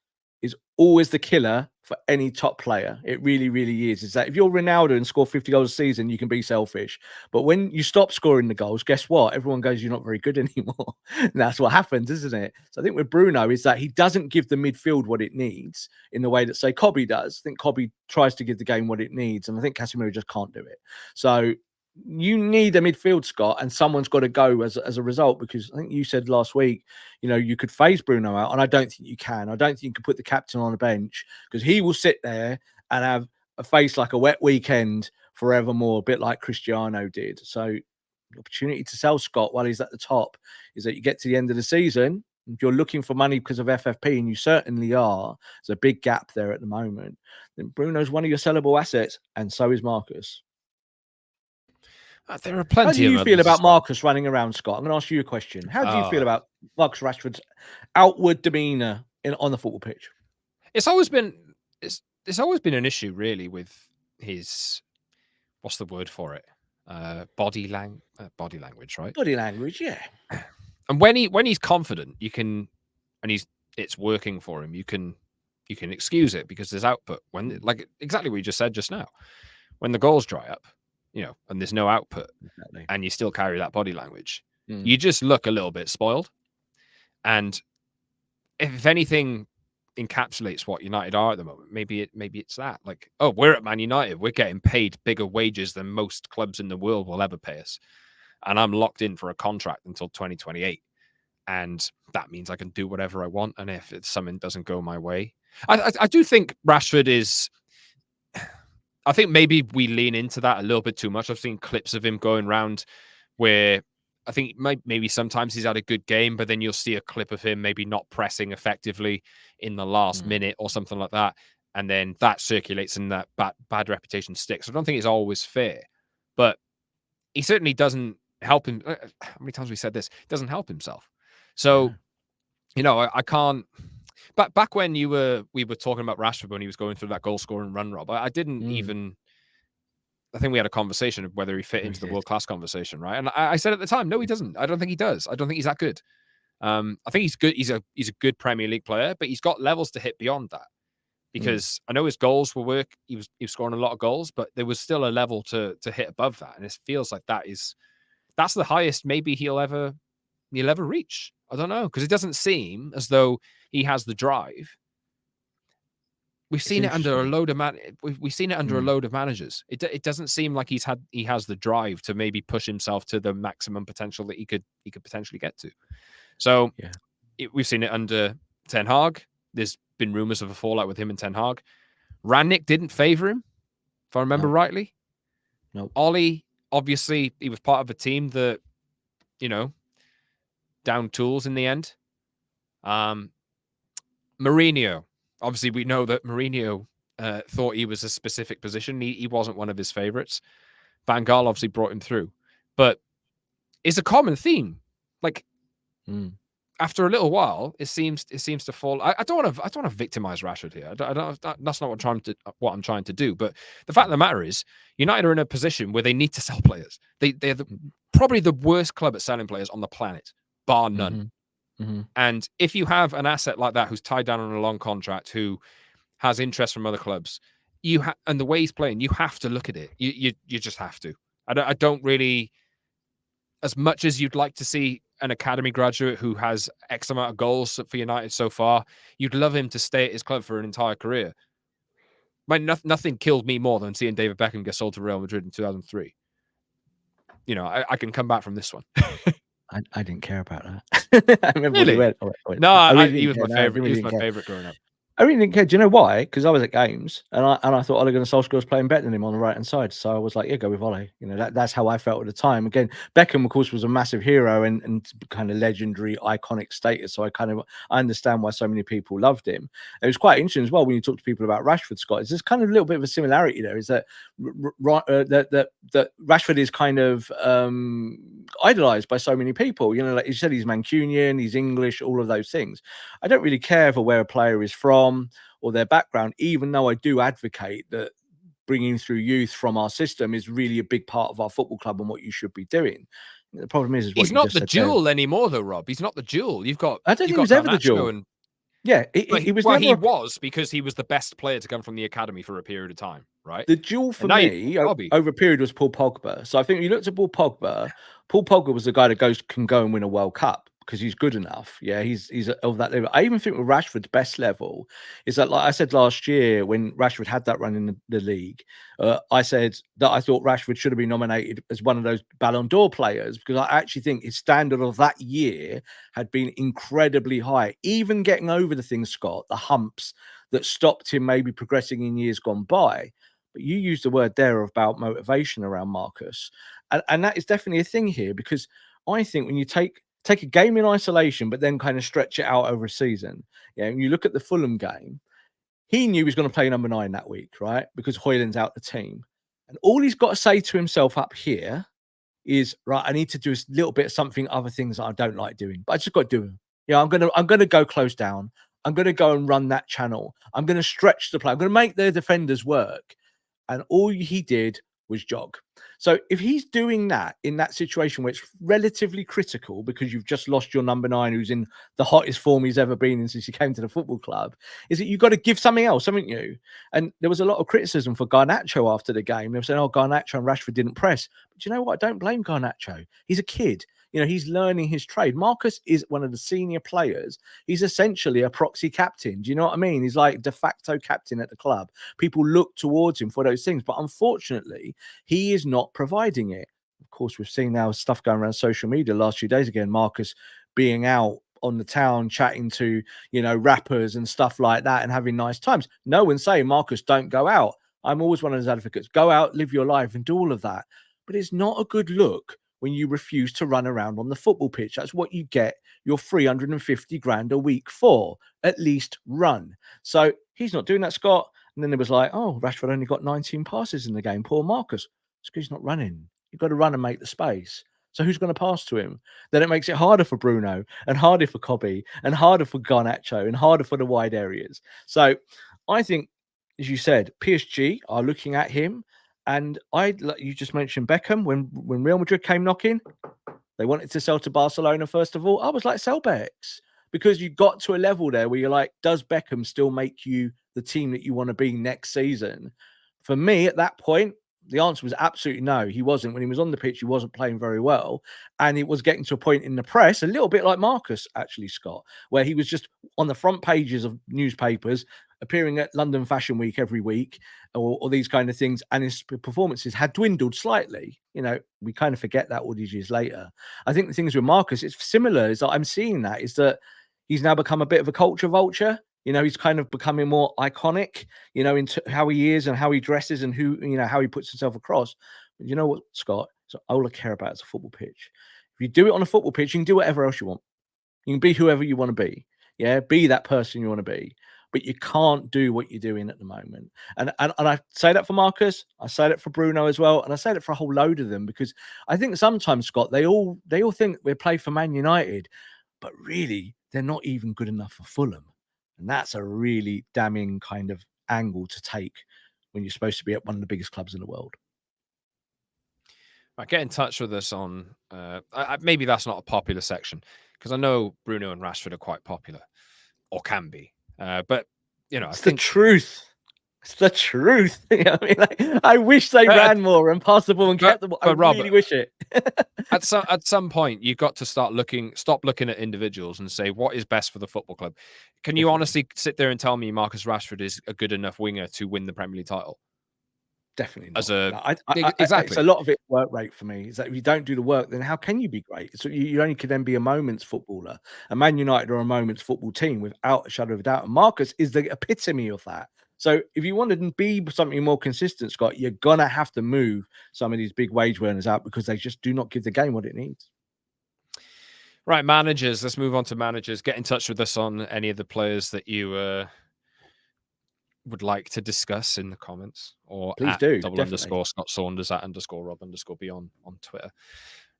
[SPEAKER 2] is always the killer for any top player. It really, really is that if you're Ronaldo and score 50 goals a season, you can be selfish. But when you stop scoring the goals, guess what? Everyone goes, you're not very good anymore. And that's what happens, isn't it? So I think with Bruno is that he doesn't give the midfield what it needs in the way that, say, Cobby does. I think Cobby tries to give the game what it needs. And I think Casemiro just can't do it. So you need a midfield, Scott, and someone's got to go as a result, because I think you said last week, you could phase Bruno out, and I don't think you can. I don't think you can put the captain on a bench, because he will sit there and have a face like a wet weekend forevermore, a bit like Cristiano did. So the opportunity to sell Scott while he's at the top is that you get to the end of the season. If you're looking for money because of FFP, and you certainly are, there's a big gap there at the moment, then Bruno's one of your sellable assets, and so is Marcus.
[SPEAKER 1] There are plenty.
[SPEAKER 2] How do you feel about Marcus running around, Scott? I'm going to ask you a question. How do you feel about Marcus Rashford's outward demeanour on the football pitch?
[SPEAKER 1] It's always been an issue, really, with his, what's the word for it? Body language, right?
[SPEAKER 2] Body language, yeah.
[SPEAKER 1] And when he's confident, it's working for him. You can excuse it because there's output. When, like exactly what you just said just now, when the goals dry up, and there's no output, and you still carry that body language, you just look a little bit spoiled. And if anything encapsulates what United are at the moment, maybe it's that. Like, oh, we're at Man United, we're getting paid bigger wages than most clubs in the world will ever pay us, and I'm locked in for a contract until 2028, and that means I can do whatever I want. And if something doesn't go my way, I do think Rashford is. I think maybe we lean into that a little bit too much. I've seen clips of him going around where I think maybe sometimes he's had a good game, but then you'll see a clip of him maybe not pressing effectively in the last minute or something like that. And then that circulates and that bad reputation sticks. I don't think it's always fair, but he certainly doesn't help him. How many times have we said this? He doesn't help himself. So, I can't. But back when we were talking about Rashford when he was going through that goal scoring run, Rob, I didn't even. I think we had a conversation of whether he fit into the world class conversation, right? And I said at the time, no, he doesn't. I don't think he does. I don't think he's that good. I think he's good. He's a good Premier League player, but he's got levels to hit beyond that. Because I know his goals will work. He was scoring a lot of goals, but there was still a level to hit above that, and it feels like that's the highest maybe he'll ever reach. I don't know, because it doesn't seem as though he has the drive. We've seen it under a load of we've seen it under a load of managers. It doesn't seem like he has the drive to maybe push himself to the maximum potential that he could potentially get to. So we've seen it under Ten Hag. There's been rumors of a fallout with him and Ten Hag. Rangnick didn't favor him, if I remember rightly.
[SPEAKER 2] No.
[SPEAKER 1] Ollie, obviously, he was part of a team that, down tools in the end. Mourinho, obviously, we know that Mourinho thought he was a specific position. He wasn't one of his favorites. Van Gaal obviously brought him through, but it's a common theme. Like after a little while, it seems to fall. I don't want to victimize Rashford here. That's not what I'm trying to do. But the fact of the matter is, United are in a position where they need to sell players. They're probably the worst club at selling players on the planet, bar none. And if you have an asset like that who's tied down on a long contract, who has interest from other clubs, and the way he's playing, you have to look at it. You just have to. I don't really, as much as you'd like to see an academy graduate who has X amount of goals for United so far, you'd love him to stay at his club for an entire career. Nothing killed me more than seeing David Beckham get sold to Real Madrid in 2003. I can come back from this one.
[SPEAKER 2] I didn't care about that. I remember
[SPEAKER 1] really?
[SPEAKER 2] Went.
[SPEAKER 1] No, he was my favorite. He was my favorite growing up.
[SPEAKER 2] I really didn't care. Do you know why? Because I was at games and I thought Ole Gunnar Solskjaer was playing better than him on the right hand side. So I was like, yeah, go with Ole. That's how I felt at the time. Again, Beckham, of course, was a massive hero and kind of legendary, iconic status. So I understand why so many people loved him. It was quite interesting as well when you talk to people about Rashford, Scott. It's just kind of a little bit of a similarity there. Is that that Rashford is kind of idolized by so many people. Like you said, he's Mancunian, he's English, all of those things. I don't really care for where a player is from or their background, even though I do advocate that bringing through youth from our system is really a big part of our football club and what you should be doing. The problem is what
[SPEAKER 1] he's not the jewel anymore, though, Rob. He's not the jewel. You've got.
[SPEAKER 2] I don't think he was ever the jewel. Yeah, he was never.
[SPEAKER 1] He was, because he was the best player to come from the academy for a period of time, right?
[SPEAKER 2] The duel for me over a period was Paul Pogba. So I think you looked at Paul Pogba was the guy that can go and win a World Cup because he's good enough. Yeah, he's of that level. I even think with Rashford's best level is that, like I said last year when Rashford had that run in the league, I said that I thought Rashford should have been nominated as one of those Ballon d'Or players because I actually think his standard of that year had been incredibly high. Even getting over the things, Scott, the humps that stopped him maybe progressing in years gone by. But you used the word there about motivation around Marcus. And that is definitely a thing here because I think when you take a game in isolation, but then kind of stretch it out over a season, yeah, and you look at the Fulham game, he knew he was going to play number 9 that week, right? Because Højlund's out the team. And all he's got to say to himself up here is, right, I need to do a little bit of something, other things that I don't like doing, but I just got to do them. Yeah, I'm gonna go close down. I'm gonna go and run that channel. I'm gonna stretch the play. I'm gonna make their defenders work. And all he did was jog. So if he's doing that in that situation where it's relatively critical because you've just lost your number 9 who's in the hottest form he's ever been in since he came to the football club, is that you've got to give something else, something new. And there was a lot of criticism for Garnacho after the game. They were saying, oh, Garnacho and Rashford didn't press. But you know what? I don't blame Garnacho. He's a kid. You know, he's learning his trade. Marcus is one of the senior players. He's essentially a proxy captain. Do you know what I mean? He's like de facto captain at the club. People look towards him for those things. But unfortunately, he is not providing it. Of course, we've seen now stuff going around social media the last few days again. Marcus being out on the town chatting to, you know, rappers and stuff like that and having nice times. No one's saying, Marcus, don't go out. I'm always one of those advocates. Go out, live your life and do all of that. But it's not a good look when you refuse to run around on the football pitch. That's what you get your 350 grand a week for. At least run. So he's not doing that, Scott. And then it was like, oh, Rashford only got 19 passes in the game. Poor Marcus. It's because he's not running. You've got to run and make the space. So who's going to pass to him? Then it makes it harder for Bruno and harder for Kobe and harder for Garnacho and harder for the wide areas. So I think, as you said, PSG are looking at him. And you just mentioned Beckham. When Real Madrid came knocking, they wanted to sell to Barcelona first of all. I was like, sell Becks. Because you got to a level there where you're like, does Beckham still make you the team that you want to be next season? For me, at that point, the answer was absolutely no. He wasn't. When he was on the pitch, he wasn't playing very well. And it was getting to a point in the press, a little bit like Marcus, actually, Scott, where he was just on the front pages of newspapers, appearing at London Fashion Week every week, or these kind of things. And his performances had dwindled slightly. You know, we kind of forget that all these years later. I think the things with Marcus, it's similar, is that I'm seeing that, is that he's now become a bit of a culture vulture. You know, he's kind of becoming more iconic, you know, into how he is and how he dresses and who, you know, how he puts himself across. But you know what, Scott? So all I care about is a football pitch. If you do it on a football pitch, you can do whatever else you want. You can be whoever you want to be. Yeah, be that person you want to be. But you can't do what you're doing at the moment. And I say that for Marcus, I say that for Bruno as well, and I say that for a whole load of them, because I think sometimes, Scott, they all think we play for Man United, but really they're not even good enough for Fulham. And that's a really damning kind of angle to take when you're supposed to be at one of the biggest clubs in the world.
[SPEAKER 1] Right, get in touch with us on maybe that's not a popular section, because I know Bruno and Rashford are quite popular, or can be. But you know,
[SPEAKER 2] It's
[SPEAKER 1] I think
[SPEAKER 2] the truth. It's the truth. You know, I mean, like, I wish they ran more and passed the ball and kept the ball. I really wish it.
[SPEAKER 1] at some point, you've got to stop looking at individuals and say what is best for the football club. Can you honestly sit there and tell me Marcus Rashford is a good enough winger to win the Premier League title?
[SPEAKER 2] Definitely not.
[SPEAKER 1] Exactly.
[SPEAKER 2] It's a lot of it work rate for me. Is that if you don't do the work, then how can you be great? So you only can then be a moments footballer. And Man United are a moments football team without a shadow of a doubt. And Marcus is the epitome of that. So if you want to be something more consistent, Scott, you're gonna have to move some of these big wage earners out because they just do not give the game what it needs.
[SPEAKER 1] Right, managers. Let's move on to managers. Get in touch with us on any of the players that you would like to discuss in the comments, or
[SPEAKER 2] Please
[SPEAKER 1] at
[SPEAKER 2] do.
[SPEAKER 1] __ Scott Saunders, at _Rob_Beyond on Twitter.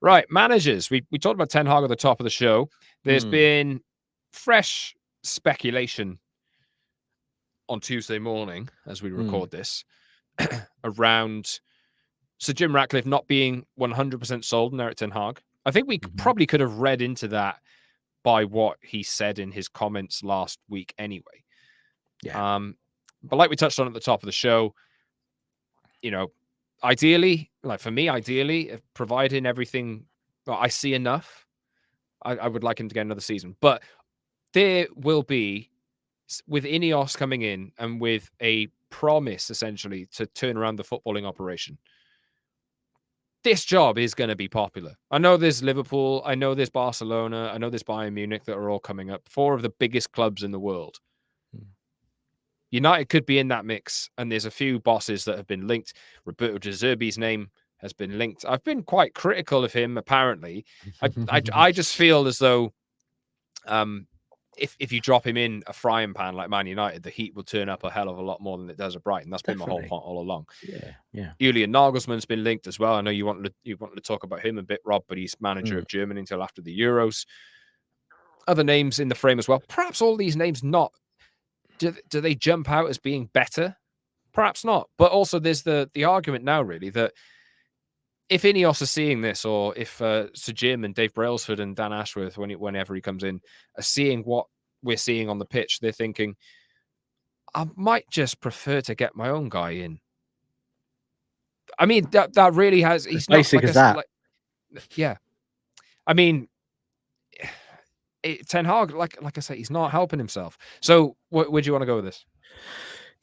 [SPEAKER 1] Right, managers. We talked about Ten Hag at the top of the show. There's been fresh speculation on Tuesday morning as we record this around Sir Jim Ratcliffe not being 100% sold on Erik Ten Hag. I think we probably could have read into that by what he said in his comments last week anyway.
[SPEAKER 2] Yeah.
[SPEAKER 1] But like we touched on at the top of the show, you know, ideally, like for me, ideally, providing everything, well, I see enough, I would like him to get another season. But there will be, with Ineos coming in and with a promise essentially to turn around the footballing operation, this job is going to be popular. I know there's Liverpool, I know there's Barcelona, I know there's Bayern Munich that are all coming up, 4 of the biggest clubs in the world. United could be in that mix, and there's a few bosses that have been linked. Roberto De Zerbi's name has been linked. I've been quite critical of him, apparently. I just feel as though if you drop him in a frying pan like Man United, the heat will turn up a hell of a lot more than it does at Brighton. That's been my whole point all along.
[SPEAKER 2] Yeah.
[SPEAKER 1] Julian Nagelsmann's been linked as well. I know you wanted to talk about him a bit, Rob, but he's manager of Germany until after the Euros. Other names in the frame as well. Perhaps all these names not. Do they jump out as being better? Perhaps not. But also there's the argument now, really, that if Ineos are seeing this, or if Sir Jim and Dave Brailsford and Dan Ashworth, whenever he comes in, are seeing what we're seeing on the pitch, they're thinking, I might just prefer to get my own guy in. I mean, that really has... He's
[SPEAKER 2] not basic as that.
[SPEAKER 1] Yeah. I mean... Ten Hag, like I say, he's not helping himself. So where do you want to go with this?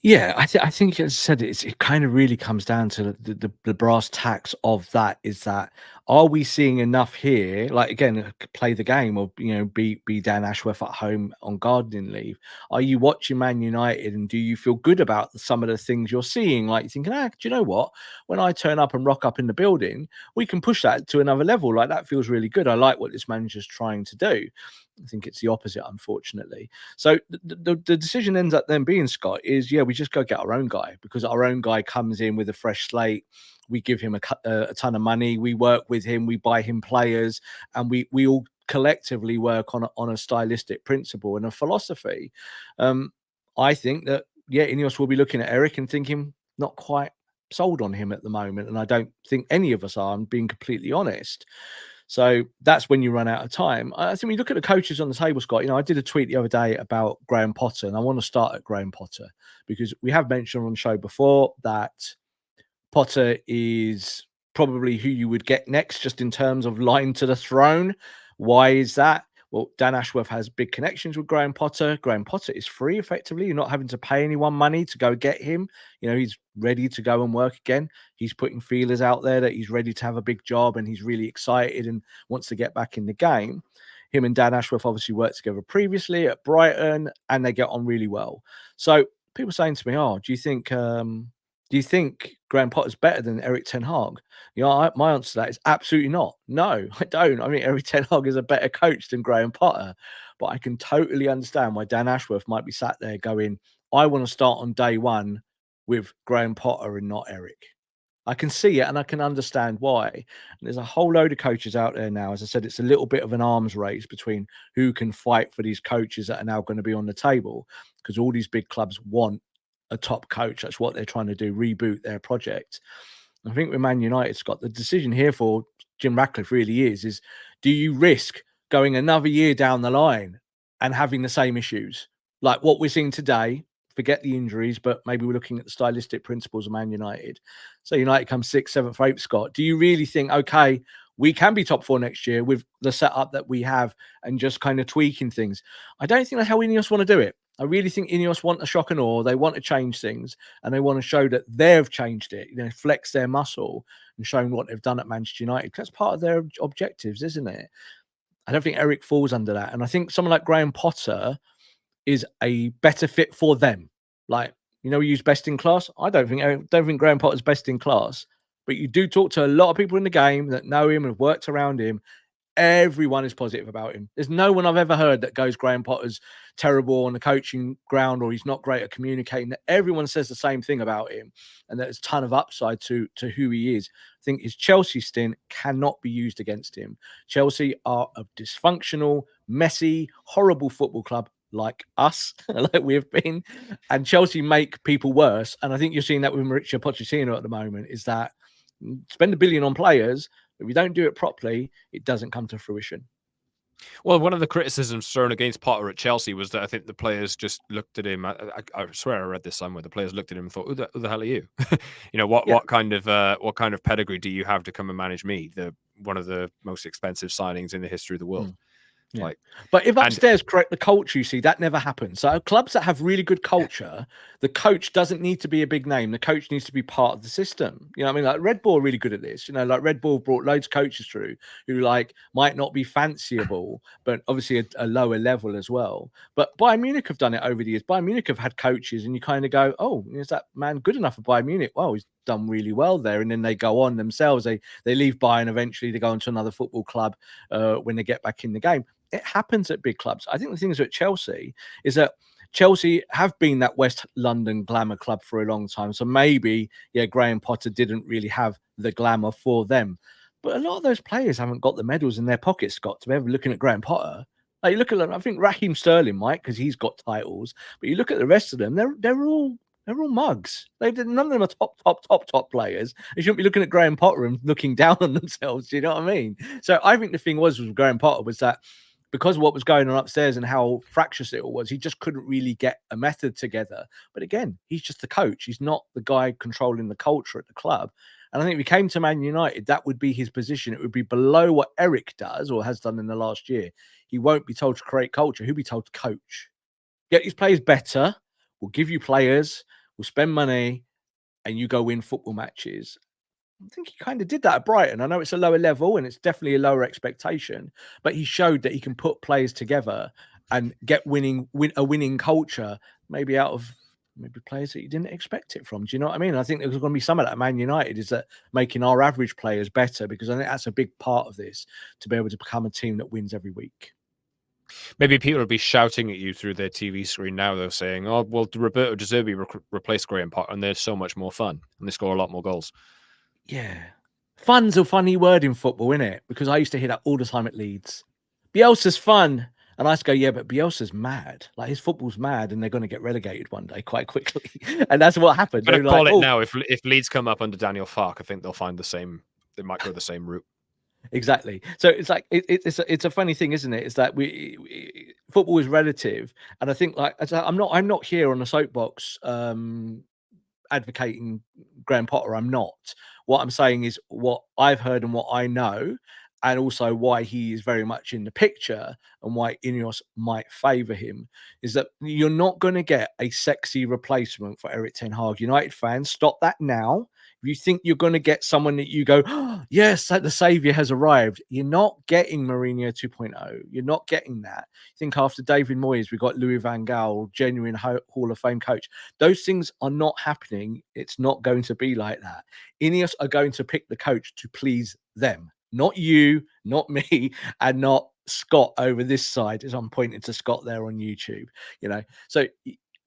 [SPEAKER 2] Yeah, I think, as I said, it kind of really comes down to the brass tacks of that. Is that, are we seeing enough here? Like, again, play the game, or be Dan Ashworth at home on gardening leave. Are you watching Man United, and do you feel good about some of the things you're seeing? Like, you're thinking, do you know what? When I turn up and rock up in the building, we can push that to another level. Like, that feels really good. I like what this manager's trying to do. I think it's the opposite, unfortunately. So the decision ends up then being, Scott, is, we just go get our own guy, because our own guy comes in with a fresh slate. We give him a ton of money. We work with him. We buy him players, and we all collectively work on a stylistic principle and a philosophy. I think that, Ineos will be looking at Erik and thinking, not quite sold on him at the moment. And I don't think any of us are, I'm being completely honest. So that's when you run out of time. I think when you look at the coaches on the table, Scott, I did a tweet the other day about Graham Potter, and I want to start at Graham Potter, because we have mentioned on the show before that Potter is probably who you would get next, just in terms of line to the throne. Why is that? Well, Dan Ashworth has big connections with Graham Potter. Graham Potter is free, effectively. You're not having to pay anyone money to go get him. He's ready to go and work again. He's putting feelers out there that he's ready to have a big job, and he's really excited and wants to get back in the game. Him and Dan Ashworth obviously worked together previously at Brighton, and they get on really well. So people saying to me, do you think Graham Potter's better than Erik Ten Hag? My answer to that is absolutely not. No, I don't. I mean, Erik Ten Hag is a better coach than Graham Potter, but I can totally understand why Dan Ashworth might be sat there going, I want to start on day one with Graham Potter and not Erik. I can see it, and I can understand why. And there's a whole load of coaches out there now. As I said, it's a little bit of an arms race between who can fight for these coaches that are now going to be on the table, because all these big clubs want a top coach. That's what they're trying to do, reboot their project. I think with Man United, Scott, the decision here for Jim Ratcliffe really is do you risk going another year down the line and having the same issues like what we're seeing today? Forget the injuries, but maybe we're looking at the stylistic principles of Man United. So United comes 6th, 7th, 8th, Scott. Do you really think, okay, we can be top 4 next year with the setup that we have and just kind of tweaking things? I don't think that's how Ineos want to do it. I really think Ineos want a shock and awe. They want to change things, and they want to show that they've changed it, flex their muscle and showing what they've done at Manchester United. That's part of their objectives, isn't it? I don't think Erik falls under that. And I think someone like Graham Potter is a better fit for them. Like, we use best in class. I don't think Graham Potter's best in class, but you do talk to a lot of people in the game that know him and have worked around him. Everyone is positive about him. There's no one I've ever heard that goes, Graham Potter's terrible on the coaching ground, or he's not great at communicating. Everyone says the same thing about him, and there's a ton of upside to who he is. I think his Chelsea stint cannot be used against him. Chelsea are a dysfunctional, messy, horrible football club like us, like we've been, and Chelsea make people worse. And I think you're seeing that with Mauricio Pochettino at the moment, is that spend $1 billion on players, if you don't do it properly, it doesn't come to fruition.
[SPEAKER 1] Well, one of the criticisms thrown against Potter at Chelsea was that I think the players just looked at him. I swear I read this somewhere. The players looked at him and thought, who the hell are you? What kind of pedigree do you have to come and manage me? One of the most expensive signings in the history of the world.
[SPEAKER 2] Yeah. But if upstairs correct the culture, you see, that never happens. So clubs that have really good culture, the coach doesn't need to be a big name. The coach needs to be part of the system. You know what I mean? Like Red Bull are really good at this. You know, like Red Bull brought loads of coaches through who like might not be fanciable, but obviously a lower level as well. But Bayern Munich have done it over the years. Bayern Munich have had coaches and you kind of go, oh, is that man good enough for Bayern Munich? Well, he's done really well there. And then they go on themselves. They leave Bayern eventually to go into another football club when they get back in the game. It happens at big clubs. I think the thing is at Chelsea is that Chelsea have been that West London glamour club for a long time. So maybe, Graham Potter didn't really have the glamour for them. But a lot of those players haven't got the medals in their pockets, Scott, to be ever looking at Graham Potter. Like you look at them, I think Raheem Sterling might, because he's got titles. But you look at the rest of them, they're all mugs. None of them are top players. They shouldn't be looking at Graham Potter and looking down on themselves. Do you know what I mean? So I think the thing was with Graham Potter was that because of what was going on upstairs and how fractious it all was, he just couldn't really get a method together. But again, he's just the coach. He's not the guy controlling the culture at the club. And I think if he came to Man United, that would be his position. It would be below what Erik does or has done in the last year. He won't be told to create culture. He'll be told to coach. Get these players better. We'll give you players. We'll spend money. And you go win football matches. I think he kind of did that at Brighton. I know it's a lower level and it's definitely a lower expectation, but he showed that he can put players together and get a winning culture, maybe out of players that you didn't expect it from. Do you know what I mean? I think there's going to be some of that at Man United, is that making our average players better, because I think that's a big part of this, to be able to become a team that wins every week.
[SPEAKER 1] Maybe people will be shouting at you through their TV screen now, though, saying, oh, well, Roberto De Zerbi replaced Graham Potter and they're so much more fun and they score a lot more goals.
[SPEAKER 2] Yeah. Fun's a funny word in football, isn't it? Because I used to hear that all the time at Leeds. Bielsa's fun. And I used to go, yeah, but Bielsa's mad. Like, his football's mad and they're going to get relegated one day quite quickly. And that's what happened.
[SPEAKER 1] I'm going to call it now. If Leeds come up under Daniel Farke, I think they'll find the same. They might go the same route.
[SPEAKER 2] Exactly. So it's like it's a funny thing, isn't it? It's that football is relative, and I think like I'm not here on a soapbox advocating Graham Potter. I'm not. What I'm saying is what I've heard and what I know, and also why he is very much in the picture and why Ineos might favour him, is that you're not going to get a sexy replacement for Erik Ten Hag. United fans, stop that now. If you think you're going to get someone that you go, oh, yes, the saviour has arrived, you're not getting Mourinho 2.0. You're not getting that. I think after David Moyes, we got Louis van Gaal, genuine Hall of Fame coach. Those things are not happening. It's not going to be like that. Ineos are going to pick the coach to please them. Not you, not me, and not Scott over this side, as I'm pointing to Scott there on YouTube. So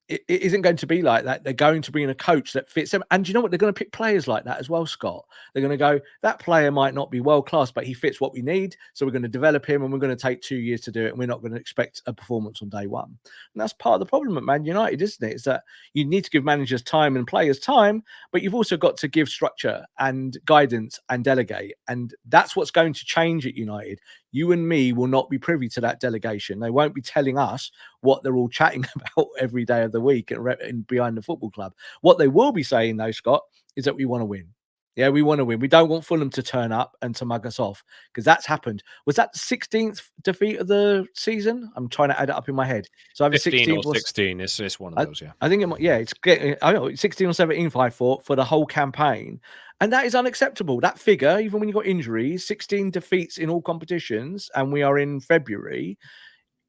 [SPEAKER 2] it isn't going to be like that. They're going to bring in a coach that fits them. And you know what? They're going to pick players like that as well, Scott. They're going to go, that player might not be world class, but he fits what we need. So we're going to develop him and we're going to take 2 years to do it. And we're not going to expect a performance on day one. And that's part of the problem at Man United, isn't it? Is that you need to give managers time and players time, but you've also got to give structure and guidance and delegate. And that's what's going to change at United. You and me will not be privy to that delegation. They won't be telling us what they're all chatting about every day of the week and behind the football club. What they will be saying, though, Scott, is that we want to win. Yeah, we want to win. We don't want Fulham to turn up and to mug us off, because that's happened. Was that the 16th defeat of the season? I'm trying to add it up in my head. So either
[SPEAKER 1] 15 or 16. It's one of those, yeah.
[SPEAKER 2] I think it might, it's getting, I don't know, 16 or 17 5 for the whole campaign. And that is unacceptable. That figure, even when you've got injuries, 16 defeats in all competitions, and we are in February,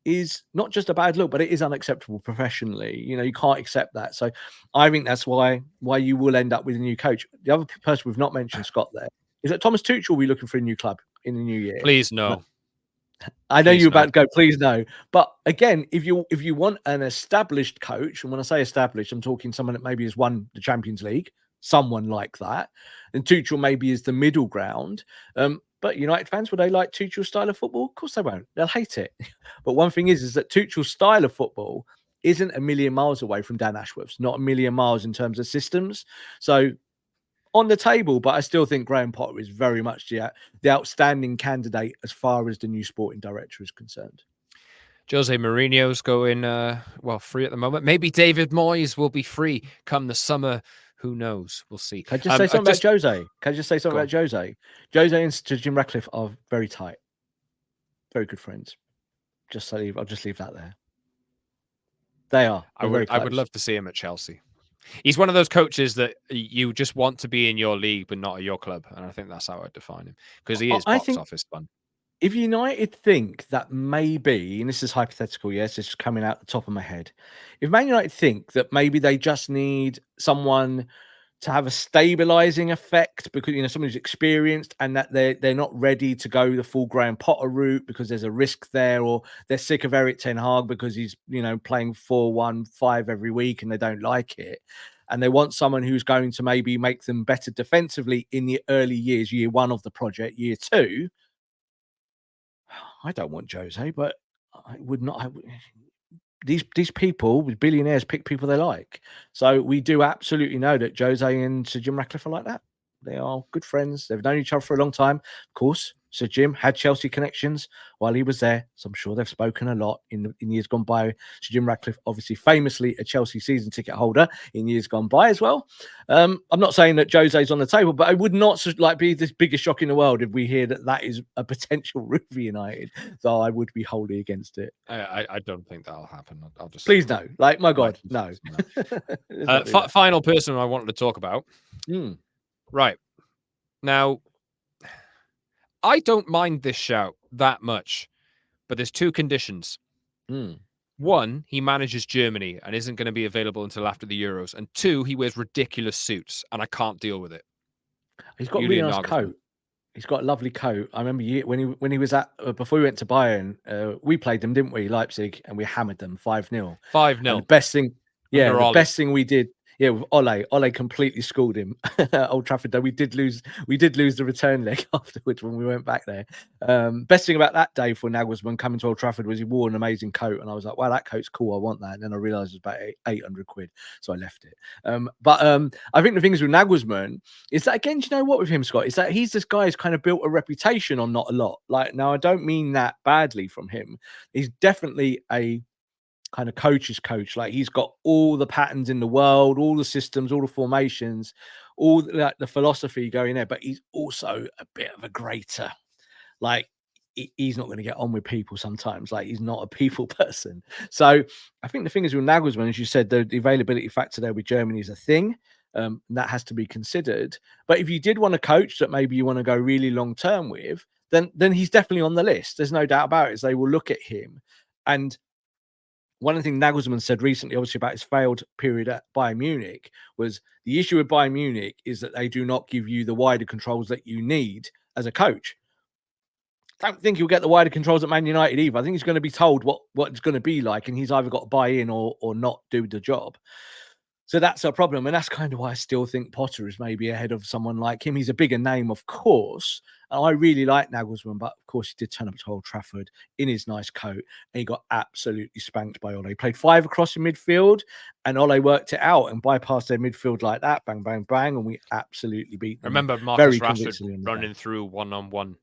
[SPEAKER 2] is not just a bad look, but it is unacceptable professionally. You can't accept that. So I think that's why you will end up with a new coach. The other person we've not mentioned, Scott, there, is that Thomas Tuchel will be looking for a new club in the new year.
[SPEAKER 1] Please no.
[SPEAKER 2] I know you're about to go, please no. But again, if you want an established coach, and when I say established, I'm talking someone that maybe has won the Champions League, someone like that, and Tuchel maybe is the middle ground. But United fans, will they like Tuchel's style of football? Of course they won't. They'll hate it. But one thing is that Tuchel's style of football isn't a million miles away from Dan Ashworth's, not a million miles in terms of systems. So on the table, but I still think Graham Potter is very much the outstanding candidate as far as the new sporting director is concerned.
[SPEAKER 1] Jose Mourinho's going free at the moment. Maybe David Moyes will be free come the summer. Who knows? We'll see.
[SPEAKER 2] Can I just say something about Jose? Can I just say something about Jose? Jose and Jim Ratcliffe are very tight, very good friends. I'll just leave that there. They are.
[SPEAKER 1] I would love to see him at Chelsea. He's one of those coaches that you just want to be in your league, but not at your club. And I think that's how I'd define him, because he is box office fun.
[SPEAKER 2] If United think that maybe, and this is hypothetical, yes, it's just coming out the top of my head. If Man United think that maybe they just need someone to have a stabilizing effect because, you know, someone who's experienced, and that they're not ready to go the full Graham Potter route because there's a risk there, or they're sick of Erik Ten Hag because he's, you know, playing 4-1-5 every week and they don't like it, and they want someone who's going to maybe make them better defensively in the early years, year 1 of the project, year 2. I don't want Jose, but I would not. These people with billionaires pick people they like. So we do absolutely know that Jose and Sir Jim Ratcliffe are like that. They are good friends. They've known each other for a long time. Of course, Sir Jim had Chelsea connections while he was there, so I'm sure they've spoken a lot in years gone by. Sir Jim Ratcliffe, obviously famously a Chelsea season ticket holder in years gone by as well. I'm not saying that Jose's on the table, but I would not be the biggest shock in the world if we hear that is a potential route for United. So I would be wholly against it.
[SPEAKER 1] I don't think that'll happen. I'll just
[SPEAKER 2] please no. Like, my God, no.
[SPEAKER 1] Final person I wanted to talk about. Right. Now, I don't mind this shout that much, but there's 2 conditions. 1, he manages Germany and isn't going to be available until after the Euros. And 2, he wears ridiculous suits and I can't deal with it.
[SPEAKER 2] He's got a really nice coat. He's got a lovely coat. I remember when he was at before we went to Bayern, we played them, didn't we, Leipzig, and we hammered them 5-0.
[SPEAKER 1] 5-0.
[SPEAKER 2] The best thing, best thing we did. Yeah, with Ole completely schooled him at Old Trafford. Though we did lose the return leg afterwards when we went back there. Best thing about that day for Nagelsmann coming to Old Trafford was he wore an amazing coat, and I was like, "Wow, that coat's cool. I want that." And then I realised it was about 800 quid, so I left it. But I think the thing is with Nagelsmann is that, again, do you know what with him, Scott, is that he's this guy who's kind of built a reputation on not a lot. Like, now I don't mean that badly from him. He's definitely a kind of coach's coach. Like, he's got all the patterns in the world, all the systems, all the formations, all like the philosophy going there, but he's also a bit of a grater. Like, he's not going to get on with people sometimes. Like, he's not a people person. So I think the thing is with Nagelsmann, as you said, the availability factor there with Germany is a thing. That has to be considered. But if you did want a coach that maybe you want to go really long term with, then he's definitely on the list. There's no doubt about it. Is they will look at him. And one of the things Nagelsmann said recently, obviously, about his failed period at Bayern Munich, was the issue with Bayern Munich is that they do not give you the wider controls that you need as a coach. I don't think he'll get the wider controls at Man United either. I think he's going to be told what it's going to be like, and he's either got to buy in or not do the job. So that's a problem. And that's kind of why I still think Potter is maybe ahead of someone like him. He's a bigger name, of course. And I really like Nagelsmann, but of course he did turn up to Old Trafford in his nice coat and he got absolutely spanked by Ole. He played 5 across in midfield and Ole worked it out and bypassed their midfield like that. Bang, bang, bang. And we absolutely beat them.
[SPEAKER 1] I remember Marcus Rashford running through one-on-one.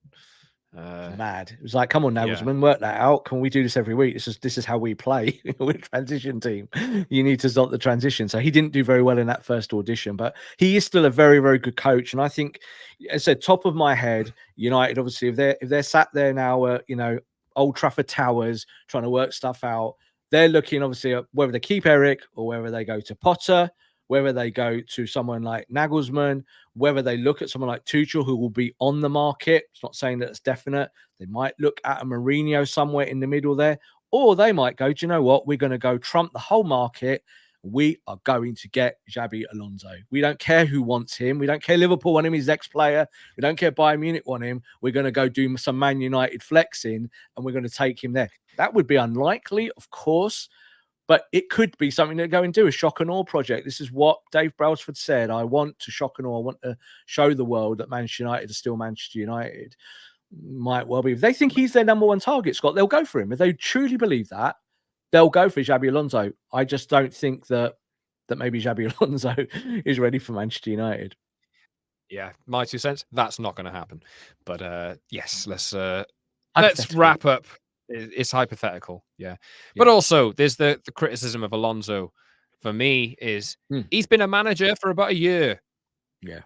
[SPEAKER 2] Mad. It was like, come on, Nagelsmann, work that out. Can we do this every week? This is how we play. We're a transition team. You need to stop the transition. So he didn't do very well in that first audition, but he is still a very, very good coach. And I think, as I said, top of my head, United, obviously, if they're sat there now, Old Trafford Towers trying to work stuff out, they're looking obviously at whether they keep Erik or whether they go to Potter, whether they go to someone like Nagelsmann, whether they look at someone like Tuchel, who will be on the market. It's not saying that it's definite. They might look at a Mourinho somewhere in the middle there, or they might go, do you know what? We're going to go trump the whole market. We are going to get Xabi Alonso. We don't care who wants him. We don't care Liverpool want him. He's ex-player. We don't care Bayern Munich want him. We're going to go do some Man United flexing, and we're going to take him there. That would be unlikely, of course. But it could be something to go and do, a shock and awe project. This is what Dave Brailsford said. I want to shock and awe. I want to show the world that Manchester United is still Manchester United. Might well be. If they think he's their number one target, Scott, they'll go for him. If they truly believe that, they'll go for Xabi Alonso. I just don't think that maybe Xabi Alonso is ready for Manchester United.
[SPEAKER 1] Yeah, my 2 cents. That's not going to happen. But yes, let's
[SPEAKER 2] Hypothetical.
[SPEAKER 1] wrap up. It's hypothetical, yeah. But
[SPEAKER 2] Yeah.
[SPEAKER 1] also, there's the criticism of Alonso. For me, is he's been a manager for about a year,
[SPEAKER 2] Yeah.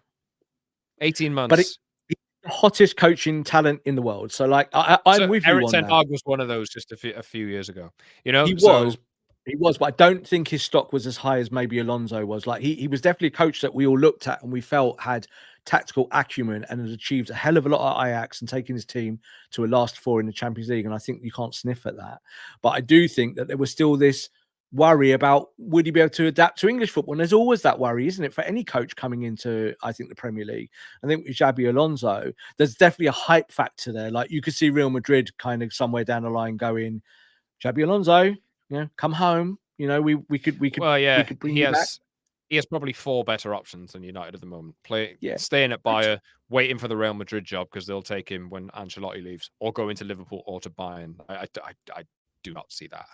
[SPEAKER 1] 18
[SPEAKER 2] But
[SPEAKER 1] months.
[SPEAKER 2] he's the hottest coaching talent in the world. So, like, I'm
[SPEAKER 1] So
[SPEAKER 2] with you
[SPEAKER 1] Erik
[SPEAKER 2] on
[SPEAKER 1] Ten
[SPEAKER 2] that.
[SPEAKER 1] Hag was one of those just a few years ago. You know,
[SPEAKER 2] He
[SPEAKER 1] so
[SPEAKER 2] was, but I don't think his stock was as high as maybe Alonso was. Like, he was definitely a coach that we all looked at and we felt had tactical acumen and had achieved a hell of a lot at Ajax and taken his team to a last four in the Champions League. And I think you can't sniff at that. But I do think that there was still this worry about would he be able to adapt to English football? And there's always that worry, isn't it, for any coach coming into, I think, the Premier League. I think with Xabi Alonso, there's definitely a hype factor there. Like, you could see Real Madrid kind of somewhere down the line going, Xabi Alonso, come home. We could
[SPEAKER 1] well, yeah,
[SPEAKER 2] bring you back.
[SPEAKER 1] he has probably 4 better options than United at the moment.
[SPEAKER 2] Yeah.
[SPEAKER 1] Staying at Bayern, waiting for the Real Madrid job because they'll take him when Ancelotti leaves, or going to Liverpool or to Bayern. I do not see that.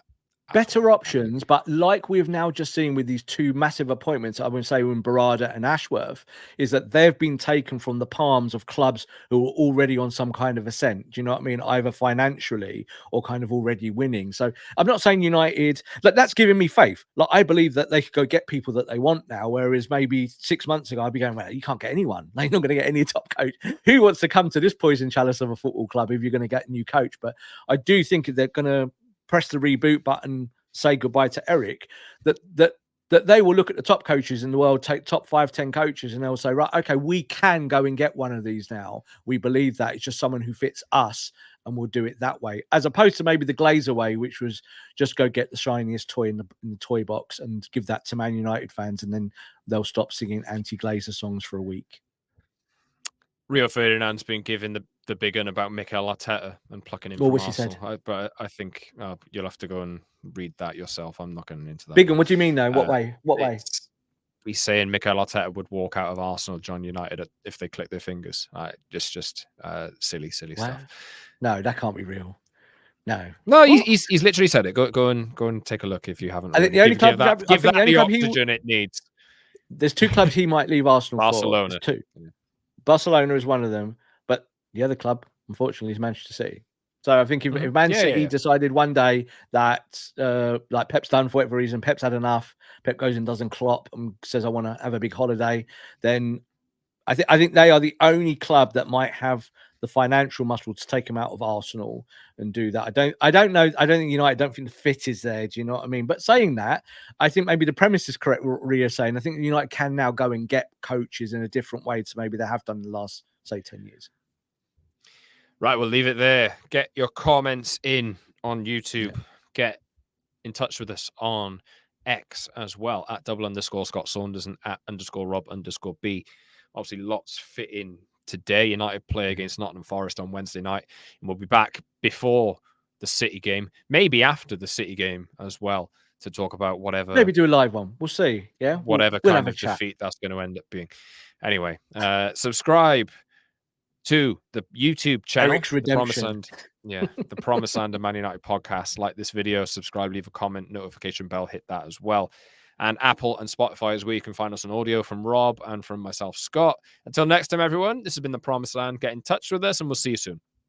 [SPEAKER 2] Better options, but like we've now just seen with these 2 massive appointments, I would say in Barada and Ashworth, is that they've been taken from the palms of clubs who are already on some kind of ascent. Do you know what I mean? Either financially or kind of already winning. So I'm not saying United, like, that's giving me faith. Like, I believe that they could go get people that they want now, whereas maybe 6 months ago I'd be going, well, you can't get anyone. Like, you're not going to get any top coach. Who wants to come to this poison chalice of a football club if you're going to get a new coach? But I do think they're going to press the reboot button, say goodbye to Erik, that they will look at the top coaches in the world, take top 5-10 coaches, and they'll say, right, okay, we can go and get one of these now. We believe that it's just someone who fits us, and we'll do it that way, as opposed to maybe the Glazer way, which was just go get the shiniest toy in the toy box and give that to Man United fans, and then they'll stop singing anti-Glazer songs for a week.
[SPEAKER 1] Rio Ferdinand's been given the big one about Mikel Arteta and plucking him from Arsenal. But I think you'll have to go and read that yourself. I'm not going into that.
[SPEAKER 2] Big one. What do you mean, though? What way? What way?
[SPEAKER 1] He's saying Mikel Arteta would walk out of Arsenal, John United, if they click their fingers. Just silly stuff.
[SPEAKER 2] No, that can't be real. No,
[SPEAKER 1] he's literally said it. Go and take a look if you haven't.
[SPEAKER 2] I think the only club
[SPEAKER 1] give that the oxygen it needs.
[SPEAKER 2] There's 2 clubs he might leave Arsenal
[SPEAKER 1] Barcelona.
[SPEAKER 2] for. There's 2. Yeah. Barcelona is one of them, but the other club, unfortunately, is Manchester City. So I think if Man City decided one day that, like, Pep's done for whatever reason, Pep's had enough, Pep goes and doesn't Klopp and says, I want to have a big holiday, then I think they are the only club that might have the financial muscle to take him out of Arsenal and do that. I don't know. I don't think United. I don't think the fit is there. Do you know what I mean? But saying that, I think maybe the premise is correct. What Rio's saying. I think United can now go and get coaches in a different way to maybe they have done in the last, say, 10 years.
[SPEAKER 1] Right, we'll leave it there. Get your comments in on YouTube. Yeah. Get in touch with us on X as well, at @_ Scott Saunders and @_Rob_B. Obviously, lots fit in today. United play against Nottingham Forest on Wednesday night, and we'll be back before the City game, maybe after the City game as well, to talk about whatever.
[SPEAKER 2] Maybe do a live one. We'll see. Yeah,
[SPEAKER 1] whatever
[SPEAKER 2] we'll
[SPEAKER 1] kind of defeat that's going to end up being. Anyway, subscribe to the YouTube channel,
[SPEAKER 2] Erik's Redemption.
[SPEAKER 1] The Promised Land and Man United podcast. Like this video, subscribe, leave a comment, notification bell, hit that as well. And Apple and Spotify is where you can find us on audio from Rob and from myself, Scott. Until next time, everyone, this has been The Promised Land. Get in touch with us and we'll see you soon.